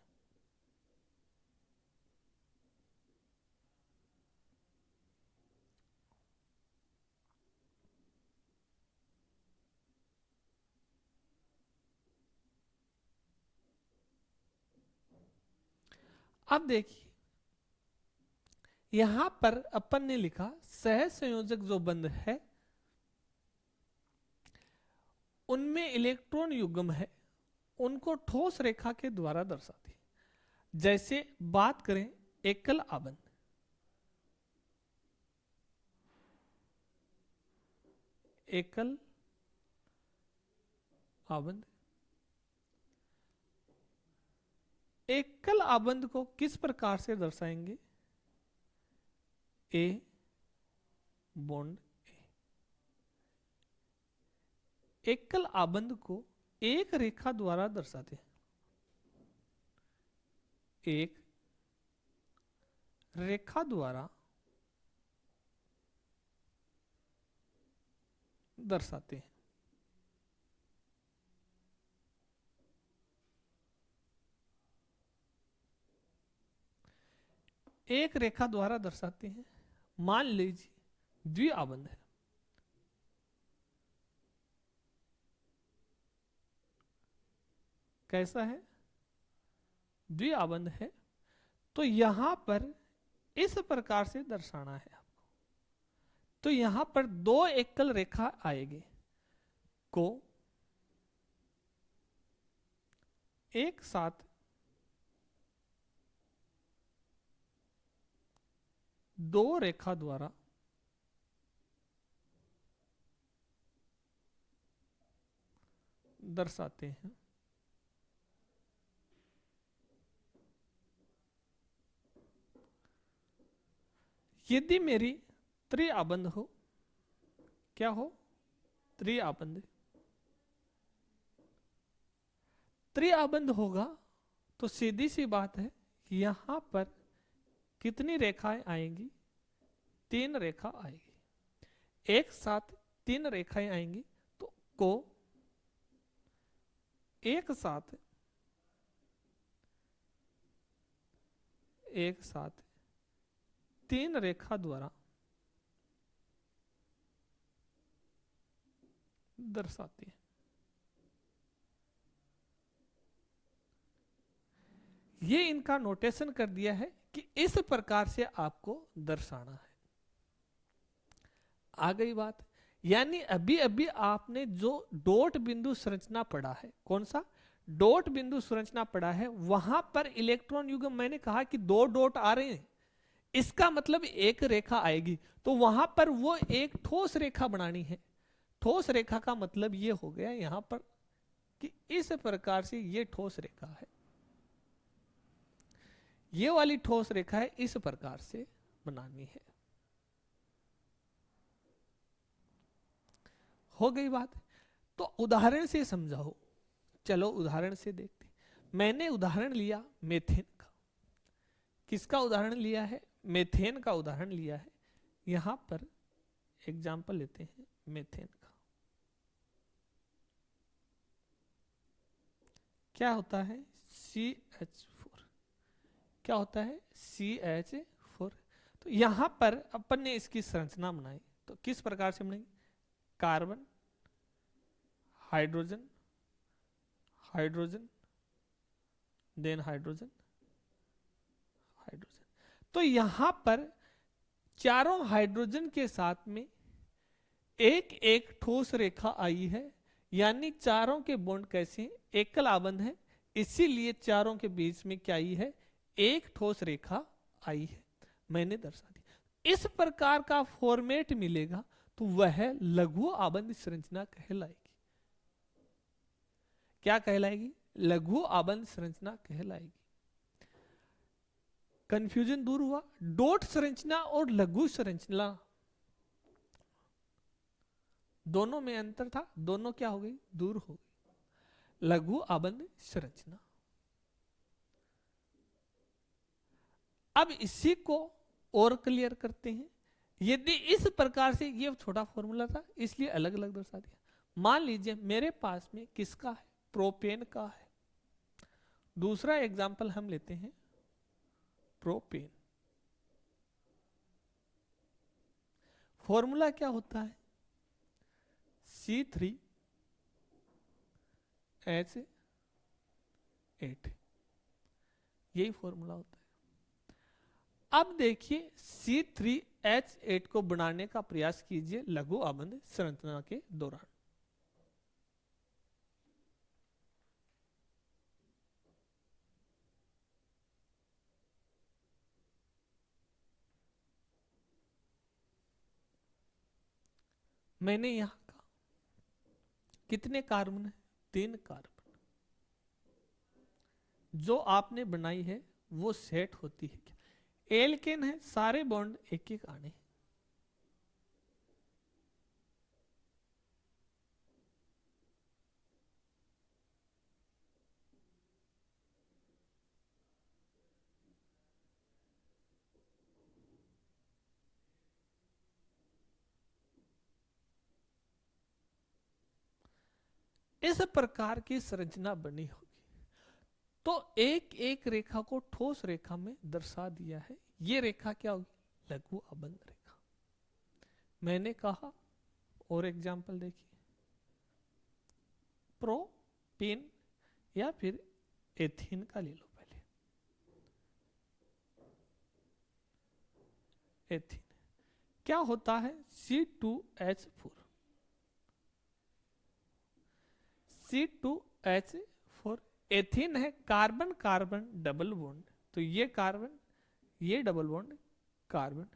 अब देखिए यहां पर अपन ने लिखा सह संयोजक जो बंध है उनमें इलेक्ट्रॉन युग्म है, उनको ठोस रेखा के द्वारा दर्शाते हैं। जैसे बात करें एकल आबंध, एकल आबंध, एकल आबंध को किस प्रकार से दर्शाएंगे? ए बॉन्ड ए। एकल आबंध को एक रेखा द्वारा दर्शाते हैं। एक रेखा द्वारा दर्शाते हैं। एक रेखा द्वारा दर्शाते हैं। मान लीजिए द्विआबंध है, कैसा है? द्विआबंध है, तो यहां पर इस प्रकार से दर्शाना है आपको। तो यहां पर दो एकल रेखा आएगी को एक साथ दो रेखा द्वारा दर्शाते हैं। यदि मेरी त्रिआबंध हो, क्या हो? त्रिआबंध। त्रिआबंध होगा तो सीधी सी बात है यहां पर कितनी रेखाएं आएंगी? तीन रेखा आएगी। एक साथ तीन रेखाएं आएंगी तो को एक साथ तीन रेखा द्वारा दर्शाते हैं। ये इनका नोटेशन कर दिया है कि इस प्रकार से आपको दर्शाना है। आ गई बात। यानी अभी अभी आपने जो डॉट बिंदु संरचना पढ़ा है, कौन सा डॉट बिंदु संरचना पढ़ा है, वहां पर इलेक्ट्रॉन युग्म मैंने कहा कि दो डॉट आ रहे हैं, इसका मतलब एक रेखा आएगी, तो वहां पर वो एक ठोस रेखा बनानी है। ठोस रेखा का मतलब ये हो गया यहां पर कि इस प्रकार से ये ठोस रेखा है, ये वाली ठोस रेखा है, इस प्रकार से बनानी है। हो गई बात। तो उदाहरण से समझाओ। चलो उदाहरण से देखते। मैंने उदाहरण लिया मेथेन का। किसका उदाहरण लिया है? मेथेन का उदाहरण लिया है। यहां पर एग्जाम्पल लेते हैं मेथेन का। क्या होता है? CH4। क्या होता है? CH4। तो यहां पर अपन ने इसकी संरचना बनाई, तो किस प्रकार से बनाई? Carbon hydrogen, hydrogen, then hydrogen, hydrogen. तो यहां पर चारों हाइड्रोजन के साथ में एक एक ठोस रेखा आई है, यानी चारों के बॉन्ड कैसे हैं? एकल आबंध है, इसीलिए चारों के बीच में क्या आई है? एक ठोस रेखा आई है। मैंने दर्शा दिया। इस प्रकार का फॉर्मेट मिलेगा तो वह लघु आबंध संरचना कहलाएगी। क्या कहलाएगी? लघु आबंध संरचना कहलाएगी। कंफ्यूजन दूर हुआ? डॉट संरचना और लघु संरचना दोनों में अंतर था, दोनों क्या हो गई? दूर हो गई। लघु आबंध संरचना। अब इसी को और क्लियर करते हैं। यदि इस प्रकार से, ये छोटा फॉर्मूला था इसलिए अलग अलग दर्शा दिया। मान लीजिए मेरे पास में किसका है? प्रोपेन का है। दूसरा एग्जाम्पल हम लेते हैं प्रोपेन। फॉर्मूला क्या होता है? C3H8। यही फॉर्मूला होता है। अब देखिए C3H8 को बनाने का प्रयास कीजिए लघु आबंध संरचना के दौरान। मैंने यहां कहा कितने कार्बन है? 3 कार्बन। जो आपने बनाई है वो सेट होती है क्या? एल्केन है, सारे बॉन्ड एक एक आने हैं। इस प्रकार की संरचना बनी होगी। तो एक एक रेखा को ठोस रेखा में दर्शा दिया है। ये रेखा क्या होगी? लघु आबंध रेखा। मैंने कहा और एग्जाम्पल देखिए, प्रोपेन या फिर एथीन का ले लो। पहले एथीन क्या होता है? C2H4। C2H4 एथीन है, कार्बन कार्बन डबल बॉन्ड। तो ये कार्बन, ये डबल बॉन्ड कार्बन।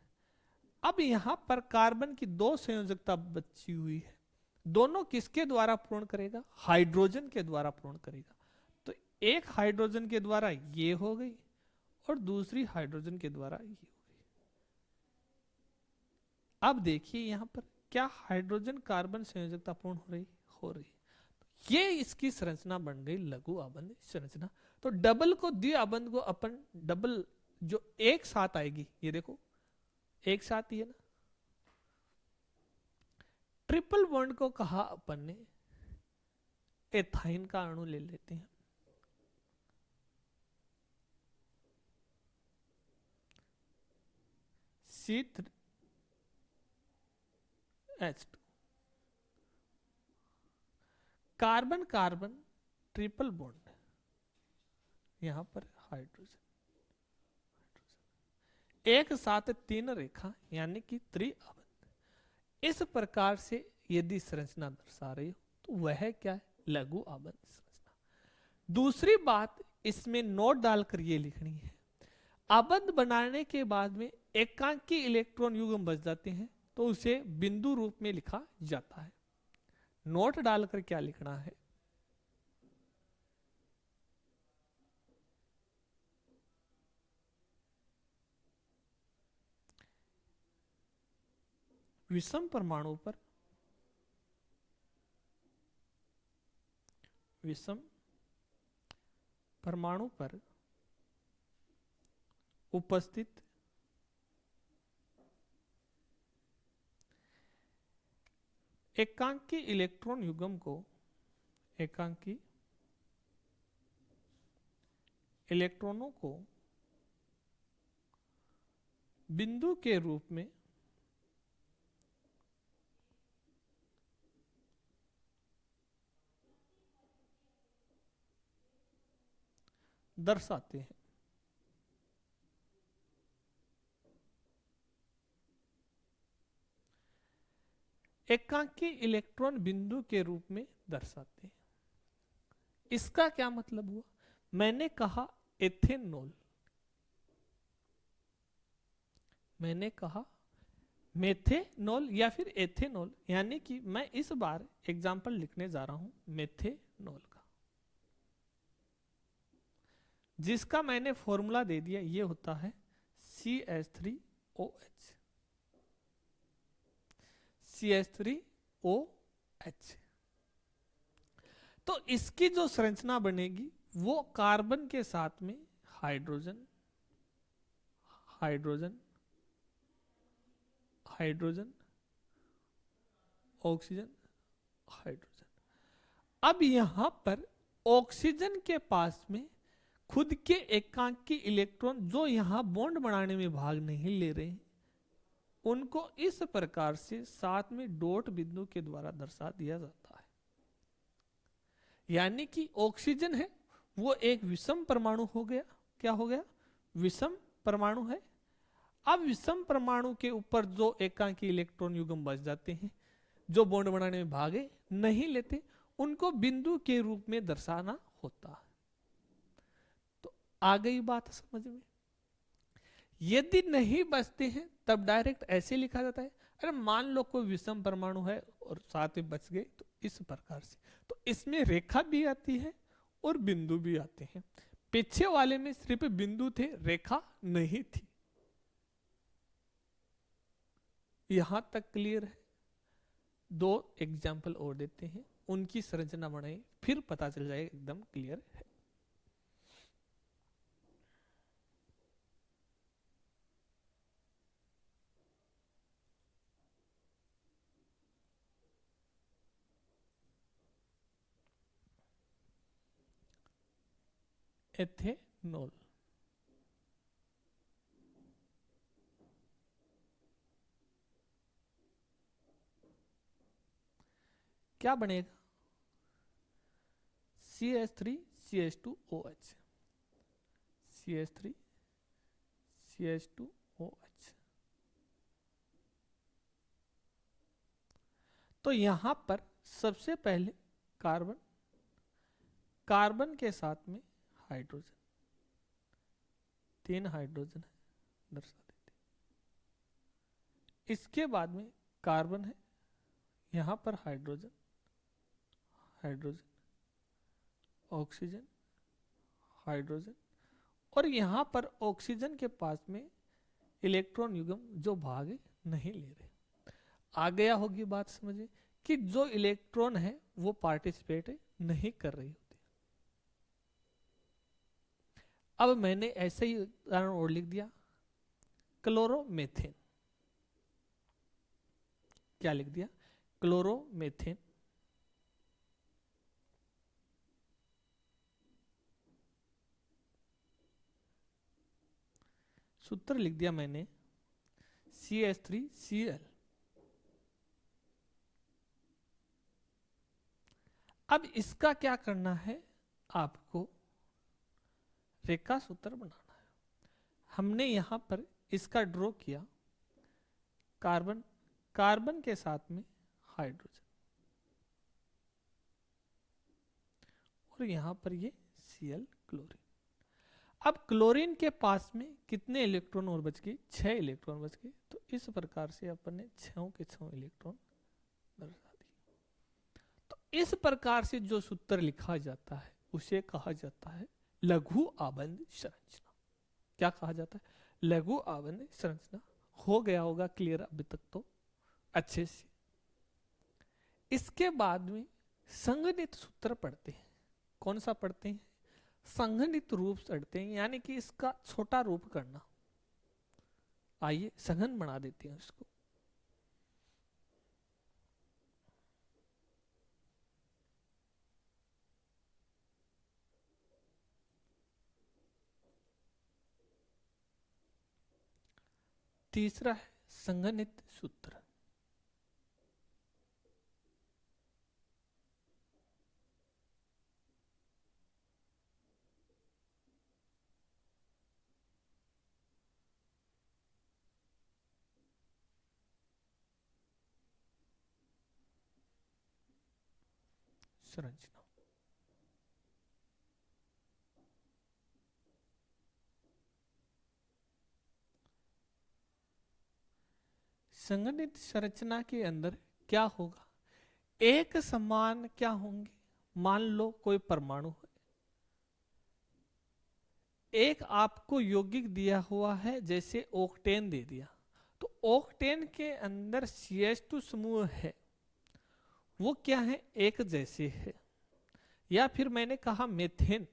अब यहां पर कार्बन की 2 संयोजकता बची हुई है। दोनों किसके द्वारा पूर्ण करेगा? हाइड्रोजन के द्वारा पूर्ण करेगा। तो एक हाइड्रोजन के द्वारा ये हो गई और दूसरी हाइड्रोजन के द्वारा ये हो गई। अब देखिए यहां पर क्या हाइड्रोजन कार्बन संयोजकता पूर्ण हो रही? हो रही। ये इसकी संरचना बन गई लघु आबंध संरचना। तो डबल को, द्वि आबंध को अपन डबल जो एक साथ आएगी, ये देखो एक साथ ही है ना। ट्रिपल बॉन्ड को कहा अपन ने एथाइन का अणु ले लेते हैं। C3H2 carbon carbon triple bond, यहां पर हाइड्रोजन, एक साथ 3 रेखा यानी कि त्रिआबंध। इस प्रकार से यदि संरचना दर्शा रही हो तो वह क्या है? लघु आबंध संरचना। दूसरी बात इसमें नोट डालकर ये लिखनी है, आबंध बनाने के बाद में एकांकी इलेक्ट्रॉन युग्म बच जाते हैं तो उसे बिंदु रूप में लिखा जाता है। नोट डालकर क्या लिखना है? विषम परमाणु पर, विषम परमाणु पर उपस्थित एकांकी इलेक्ट्रॉन युग्म को, एकांकी इलेक्ट्रॉनों को बिंदु के रूप में दर्शाते हैं। एकांकी इलेक्ट्रॉन बिंदु के रूप में दर्शाते हैं। इसका क्या मतलब हुआ? मैंने कहा एथेनॉल, मैंने कहा मेथेनॉल या फिर एथेनॉल, यानी कि मैं इस बार एग्जाम्पल लिखने जा रहा हूं मेथेनॉल का, जिसका मैंने फॉर्मूला दे दिया, ये होता है CH3OH, CH3OH। तो इसकी जो संरचना बनेगी वो कार्बन के साथ में hydrogen, hydrogen, hydrogen, oxygen, hydrogen. अब यहां पर ऑक्सीजन के पास में खुद के एकांकी इलेक्ट्रॉन जो यहां बॉन्ड बनाने में भाग नहीं ले रहे हैं, उनको इस प्रकार से साथ में डॉट बिंदु के द्वारा दर्शा दिया जाता है। यानी कि ऑक्सीजन है वो एक विषम परमाणु हो गया। क्या हो गया? विषम परमाणु है। अब विषम परमाणु के ऊपर जो एकांकी इलेक्ट्रॉन युग्म बच जाते हैं, जो बॉन्ड बनाने में भागे नहीं लेते, उनको बिंदु के रूप में दर्शाना होता है। तो आ गई बात समझ में? यदि नहीं बचते हैं तब डायरेक्ट ऐसे लिखा जाता है। अरे मान लो कोई विषम परमाणु है और साथ में बच गए, तो इस प्रकार से। तो इसमें रेखा भी आती है और बिंदु भी आते हैं। पीछे वाले में सिर्फ बिंदु थे, रेखा नहीं थी। यहां तक क्लियर है? दो एग्जाम्पल और देते हैं, उनकी संरचना बनाए, फिर पता चल जाएगा एकदम क्लियर है। एथेनॉल, क्या बनेगा? CH3CH2OH, CH3CH2OH। तो यहां पर सबसे पहले कार्बन, कार्बन के साथ में हाइड्रोजन, 3 हाइड्रोजन है, दर्शा देते। इसके बाद में कार्बन है, यहां पर हाइड्रोजन, हाइड्रोजन, ऑक्सीजन, हाइड्रोजन, और यहां पर ऑक्सीजन के पास में इलेक्ट्रॉन युग्म जो भाग नहीं ले रहे। आ गया होगी बात समझे कि जो इलेक्ट्रॉन है वो पार्टिसिपेट नहीं कर रही होती। अब मैंने ऐसे ही उदाहरण और लिख दिया, क्लोरोमेथेन। क्या लिख दिया? क्लोरोमेथेन। सूत्र लिख दिया मैंने CH3Cl। अब इसका क्या करना है? आपको रेखा सूत्र बनाना है। हमने यहां पर इसका ड्रॉ किया, कार्बन, कार्बन के साथ में हाइड्रोजन, और यहां पर ये Cl, क्लोरीन। अब क्लोरीन के पास में कितने इलेक्ट्रॉन और बच गए? 6 इलेक्ट्रॉन बच गए। तो इस प्रकार से अपन ने 6 के 6 इलेक्ट्रॉन दर्शा दिए। तो इस प्रकार से जो सूत्र लिखा जाता है उसे कहा जाता है लघु आबंध संरचना। क्या कहा जाता है? लघु आबंध संरचना। हो गया होगा क्लियर अभी तक तो अच्छे से। इसके बाद में संगणित सूत्र पढ़ते हैं। कौन सा पढ़ते हैं? संगणित रूप पढ़ते हैं, यानी कि इसका छोटा रूप करना। आइए सघन बना देते हैं इसको। तीसरा है संगणित सूत्र। संरचना। संगठित संरचना के अंदर क्या होगा, एक समान क्या होंगे, मान लो कोई परमाणु है, एक आपको यौगिक दिया हुआ है जैसे ऑक्टेन दे दिया, तो ऑक्टेन के अंदर CH2 समूह है, वो क्या है, एक जैसे है। या फिर मैंने कहा मेथेन,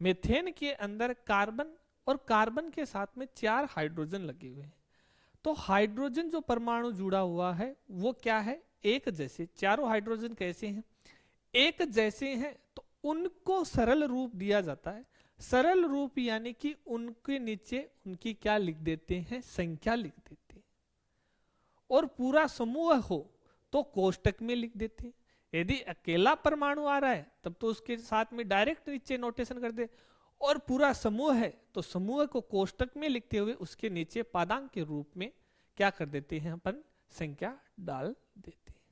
मेथेन के अंदर कार्बन और कार्बन के साथ में 4 हाइड्रोजन लगे हुए हैं, तो हाइड्रोजन जो परमाणु जुड़ा हुआ है वो क्या है, एक जैसे। चारों हाइड्रोजन कैसे हैं, एक जैसे हैं, तो उनको सरल रूप दिया जाता है। सरल रूप यानी कि उनके नीचे उनकी क्या लिख देते हैं, संख्या लिख देते हैं। और पूरा समूह हो तो कोष्टक में लिख देते हैं। यदि अकेला परमाणु आ रहा है तब तो उसके साथ में डायरेक्ट नीचे नोटेशन कर दे, और पूरा समूह है तो समूह को कोष्टक में लिखते हुए उसके नीचे पादांक के रूप में क्या कर देते हैं, अपन संख्या डाल देते हैं।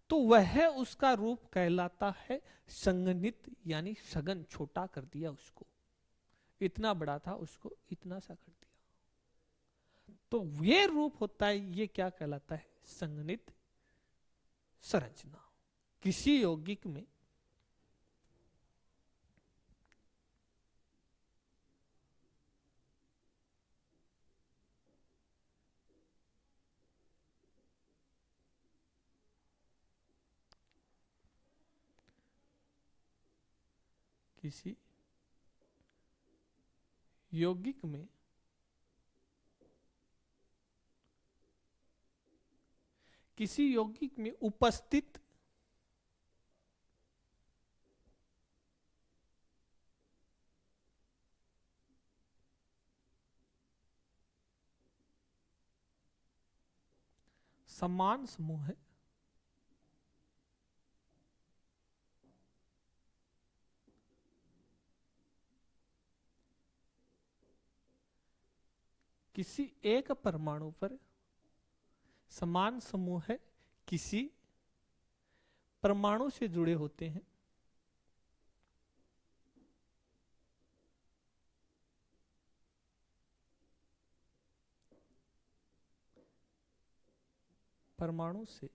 तो वह उसका रूप कहलाता है संगणित, यानी सघन, छोटा कर दिया उसको, इतना बड़ा था उसको इतना सा कर दिया, तो ये रूप होता है, ये क्या कहलाता है, संगणित संरचना। किसी यौगिक में किसी यौगिक में किसी यौगिक में उपस्थित समान समूह है, किसी एक परमाणु पर समान समूह है, किसी परमाणु से जुड़े होते हैं, परमाणु से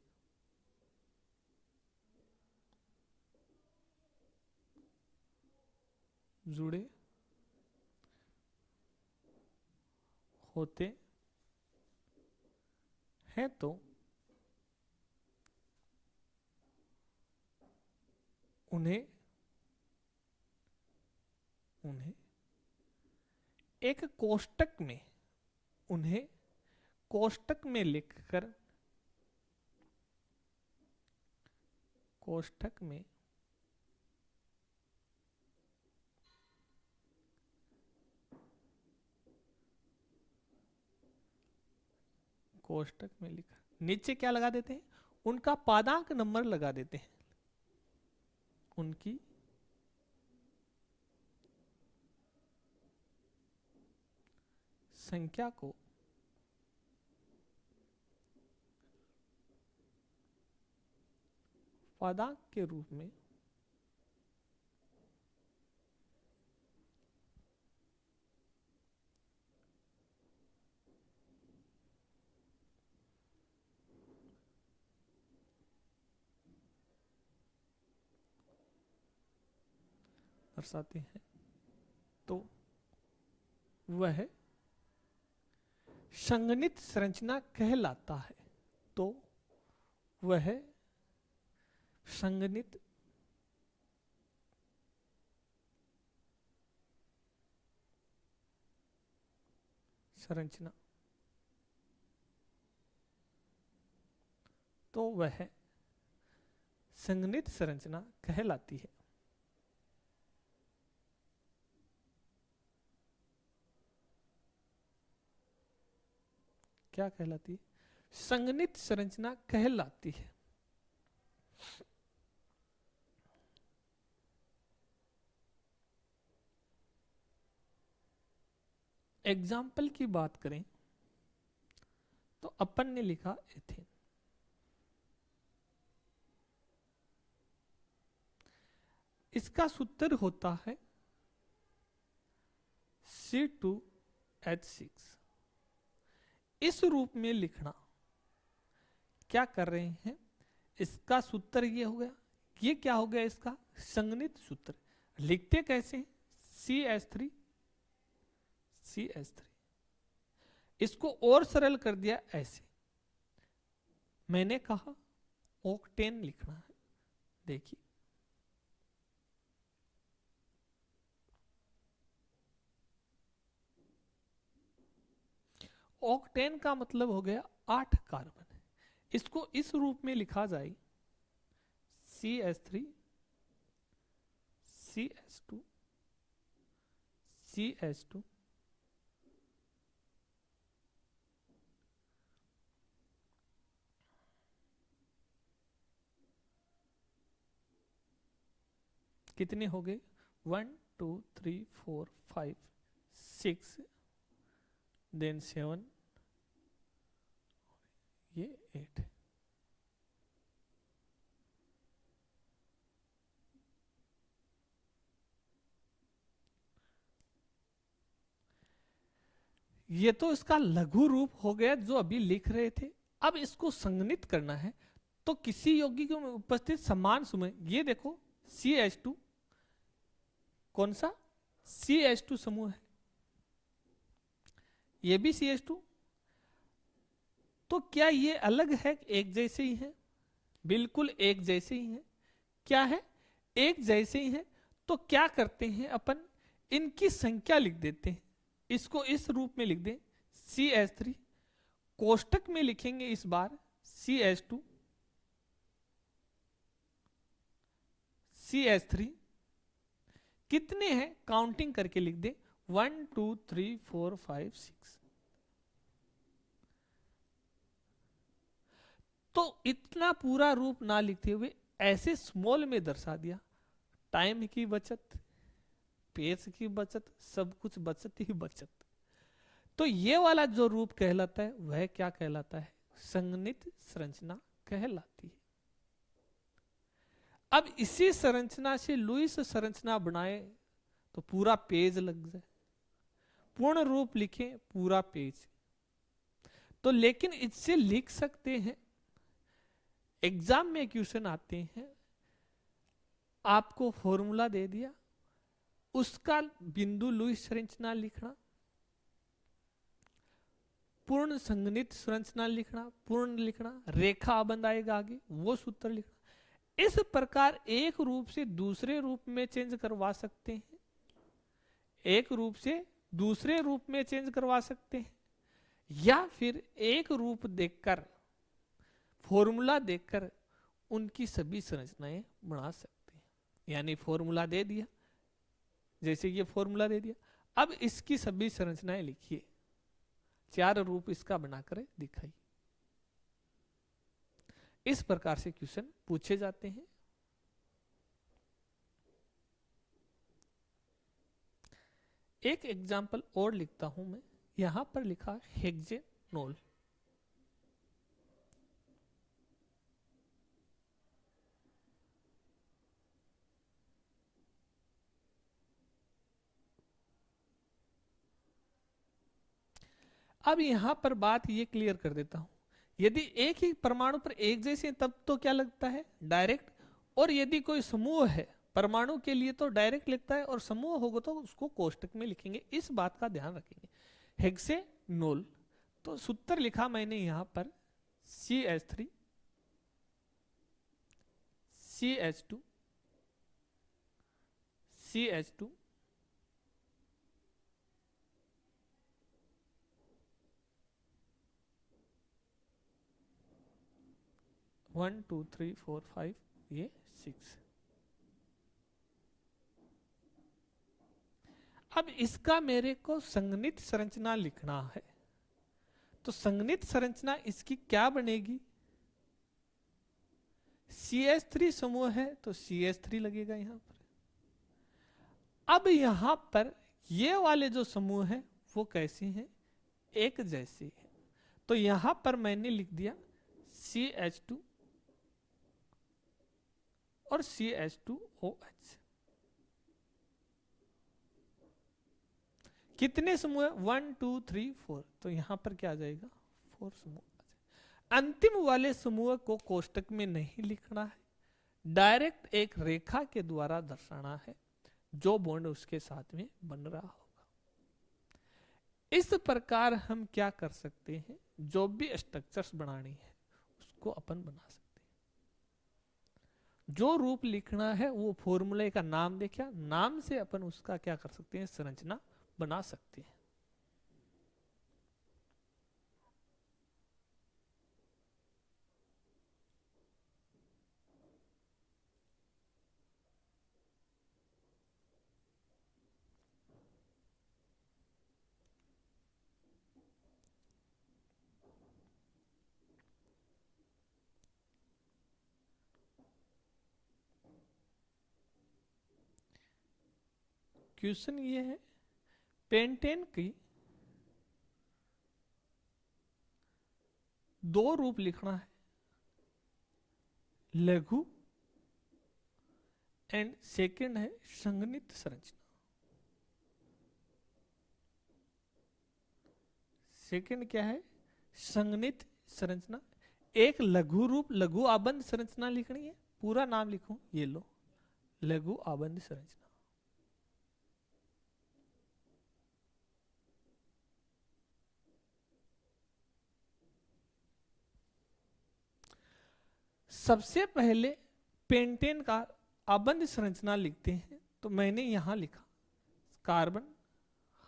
जुड़े होते हैं, तो उन्हें एक कोष्टक में, उन्हें कोष्टक में लिखकर, कोष्टक में कोष्टक में लिखा, नीचे क्या लगा देते हैं, उनका पादांक नंबर लगा देते हैं, उनकी संख्या को पादांक के रूप में दर्शाते हैं, तो वह संगणित संरचना कहलाता है। तो वह संगणित संरचना, तो वह संगणित संरचना कहलाती है। क्या कहलाती है, संगणित संरचना कहलाती है। एग्जाम्पल की बात करें तो अपन ने लिखा एथेन, इसका सूत्र होता है C2H6। इस रूप में लिखना क्या कर रहे हैं, इसका सूत्र ये हो गया, ये क्या हो गया इसका संगनित सूत्र। लिखते कैसे हैं, CH3 CH3। इसको और सरल कर दिया ऐसे, मैंने कहा ऑक्टेन लिखना है। देखिए ऑक्टेन का मतलब हो गया 8 कार्बन। इसको इस रूप में लिखा जाए CH3 CH2 CH2 कितने हो गए 1 2 3 4 5 6 देन 7 ये 8। ये तो इसका लघु रूप हो गया जो अभी लिख रहे थे। अब इसको संगनित करना है तो किसी यौगिक में उपस्थित समान समूह, ये देखो CH2 कौन सा CH2 समूह है, ये भी CH2। तो क्या ये अलग है, एक जैसे ही है, बिल्कुल एक जैसे ही है। क्या है, एक जैसे ही है। तो क्या करते हैं अपन, इनकी संख्या लिख देते हैं। इसको इस रूप में लिख दें CH3, कोष्टक में लिखेंगे इस बार CH2 CH3 कितने हैं काउंटिंग करके लिख दे 1 2 3 4 5 6। तो इतना पूरा रूप ना लिखते हुए ऐसे स्मॉल में दर्शा दिया। टाइम की बचत, पेज की बचत, सब कुछ बचत ही बचत। तो ये वाला जो रूप कहलाता है वह क्या कहलाता है, संगनित संरचना कहलाती है। अब इसी संरचना से लुईस संरचना बनाए तो पूरा पेज लग जाए, पूर्ण रूप लिखें पूरा पेज। तो लेकिन इससे लिख सकते हैं, एग्जाम में क्वेश्चन आते हैं, आपको फॉर्मूला दे दिया, उसका बिंदु लुईस संरचना लिखना, पूर्ण संगनित संरचना लिखना, पूर्ण लिखना, रेखा आबंध आएगा आगे वो सूत्र लिखना। इस प्रकार एक रूप से दूसरे रूप में चेंज करवा सकते हैं, एक रूप से दूसरे रूप में चेंज करवा सकते हैं, या फिर एक रूप देखकर फॉर्मूला देखकर उनकी सभी संरचनाएं बना सकते हैं। यानी फॉर्मूला दे दिया, जैसे ये फॉर्मूला दे दिया, अब इसकी सभी संरचनाएं लिखिए, 4 रूप इसका बनाकर दिखाइए। इस प्रकार से क्वेश्चन पूछे जाते हैं। एक एग्जाम्पल और लिखता हूं मैं, यहां पर लिखा हेक्सेनोल। अब यहां पर बात ये क्लियर कर देता हूं, यदि एक ही परमाणु पर एक जैसे तब तो क्या लगता है डायरेक्ट, और यदि कोई समूह है परमाणु के लिए तो डायरेक्ट लिखता है, और समूह होगा तो उसको कोष्टक में लिखेंगे। इस बात का ध्यान रखेंगे। हेक्सेनोल, तो सूत्र लिखा मैंने यहां पर CH3 CH2 CH2 1 2 3 4 5 ये 6। अब इसका मेरे को संगनित संरचना लिखना है, तो संगनित संरचना इसकी क्या बनेगी, CH3 समूह है तो CH3 लगेगा यहां पर। अब यहां पर ये वाले जो समूह है वो कैसे हैं, एक जैसे हैं। तो यहां पर मैंने लिख दिया CH2 और CH2OH। कितने समूह है? 1 2 3 4। तो यहां पर क्या आ जाएगा? 4 समूह आ जाएगा। अंतिम वाले समूह को कोष्टक में नहीं लिखना है, डायरेक्ट एक रेखा के द्वारा दर्शाना है जो बॉन्ड उसके साथ में बन रहा होगा। इस प्रकार हम क्या कर सकते हैं, जो भी स्ट्रक्चर्स बनानी है उसको अपन बना सकते हैं। जो रूप लिखना है वो फॉर्मूले का नाम देखा, नाम से अपन उसका क्या कर सकते हैं, संरचना बना सकते हैं। क्वेश्चन ये है, पेंटेन की दो रूप लिखना है, लघु एंड सेकंड है संगणित संरचना। सेकंड क्या है? संगणित संरचना। एक लघु रूप, लघु आबंध संरचना लिखनी है, पूरा नाम लिखूं, ये लो, लघु आबंध संरचना। सबसे पहले पेंटेन का आबंध संरचना लिखते हैं, तो मैंने यहां लिखा carbon,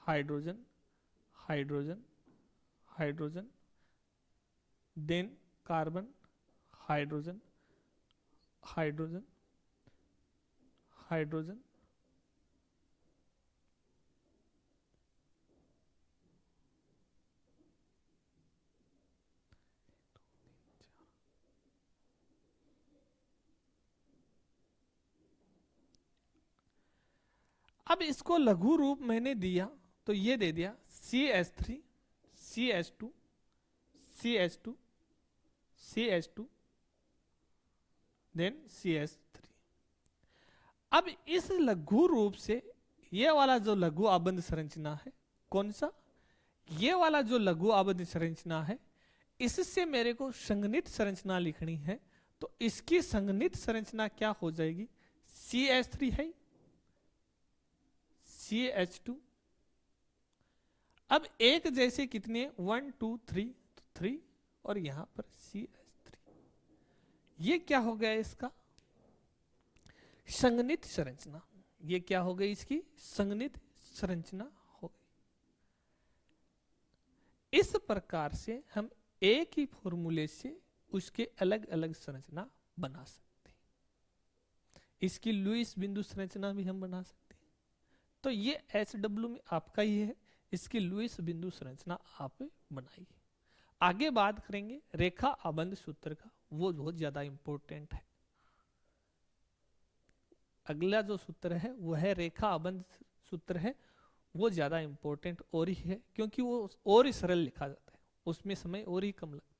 hydrogen, hydrogen, hydrogen, then carbon, hydrogen, hydrogen, hydrogen, अब इसको लघु रूप मैंने दिया तो ये दे दिया CH3, CH2, CH2, CH2, then CH3। अब इस लघु रूप से ये वाला जो लघु आबंध संरचना है, कौन सा? ये वाला जो लघु आबंध संरचना है, इससे मेरे को संगणित संरचना लिखनी है, तो इसकी संगणित संरचना क्या हो जाएगी? CH3 है, CH2, अब एक जैसे कितने? 1 2 3, 3 और यहां पर CH3। ये क्या हो गया इसका? संगणित संरचना। ये क्या हो गई इसकी? संगणित संरचना हो गई। इस प्रकार से हम एक ही फॉर्मूले से उसके अलग अलग संरचना बना सकते हैं। इसकी लुईस बिंदु संरचना भी हम बना सकते हैं। तो ये HW में आपका ही है, इसकी लुईस बिंदु संरचना आप बनाइए। आगे बात करेंगे रेखा आबंध सूत्र का, वो बहुत ज्यादा इंपॉर्टेंट है। अगला जो सूत्र है वो है रेखा आबंध सूत्र है, वो ज्यादा इंपॉर्टेंट और ही है, क्योंकि वो और ही सरल लिखा जाता है, उसमें समय और ही कम लगता है।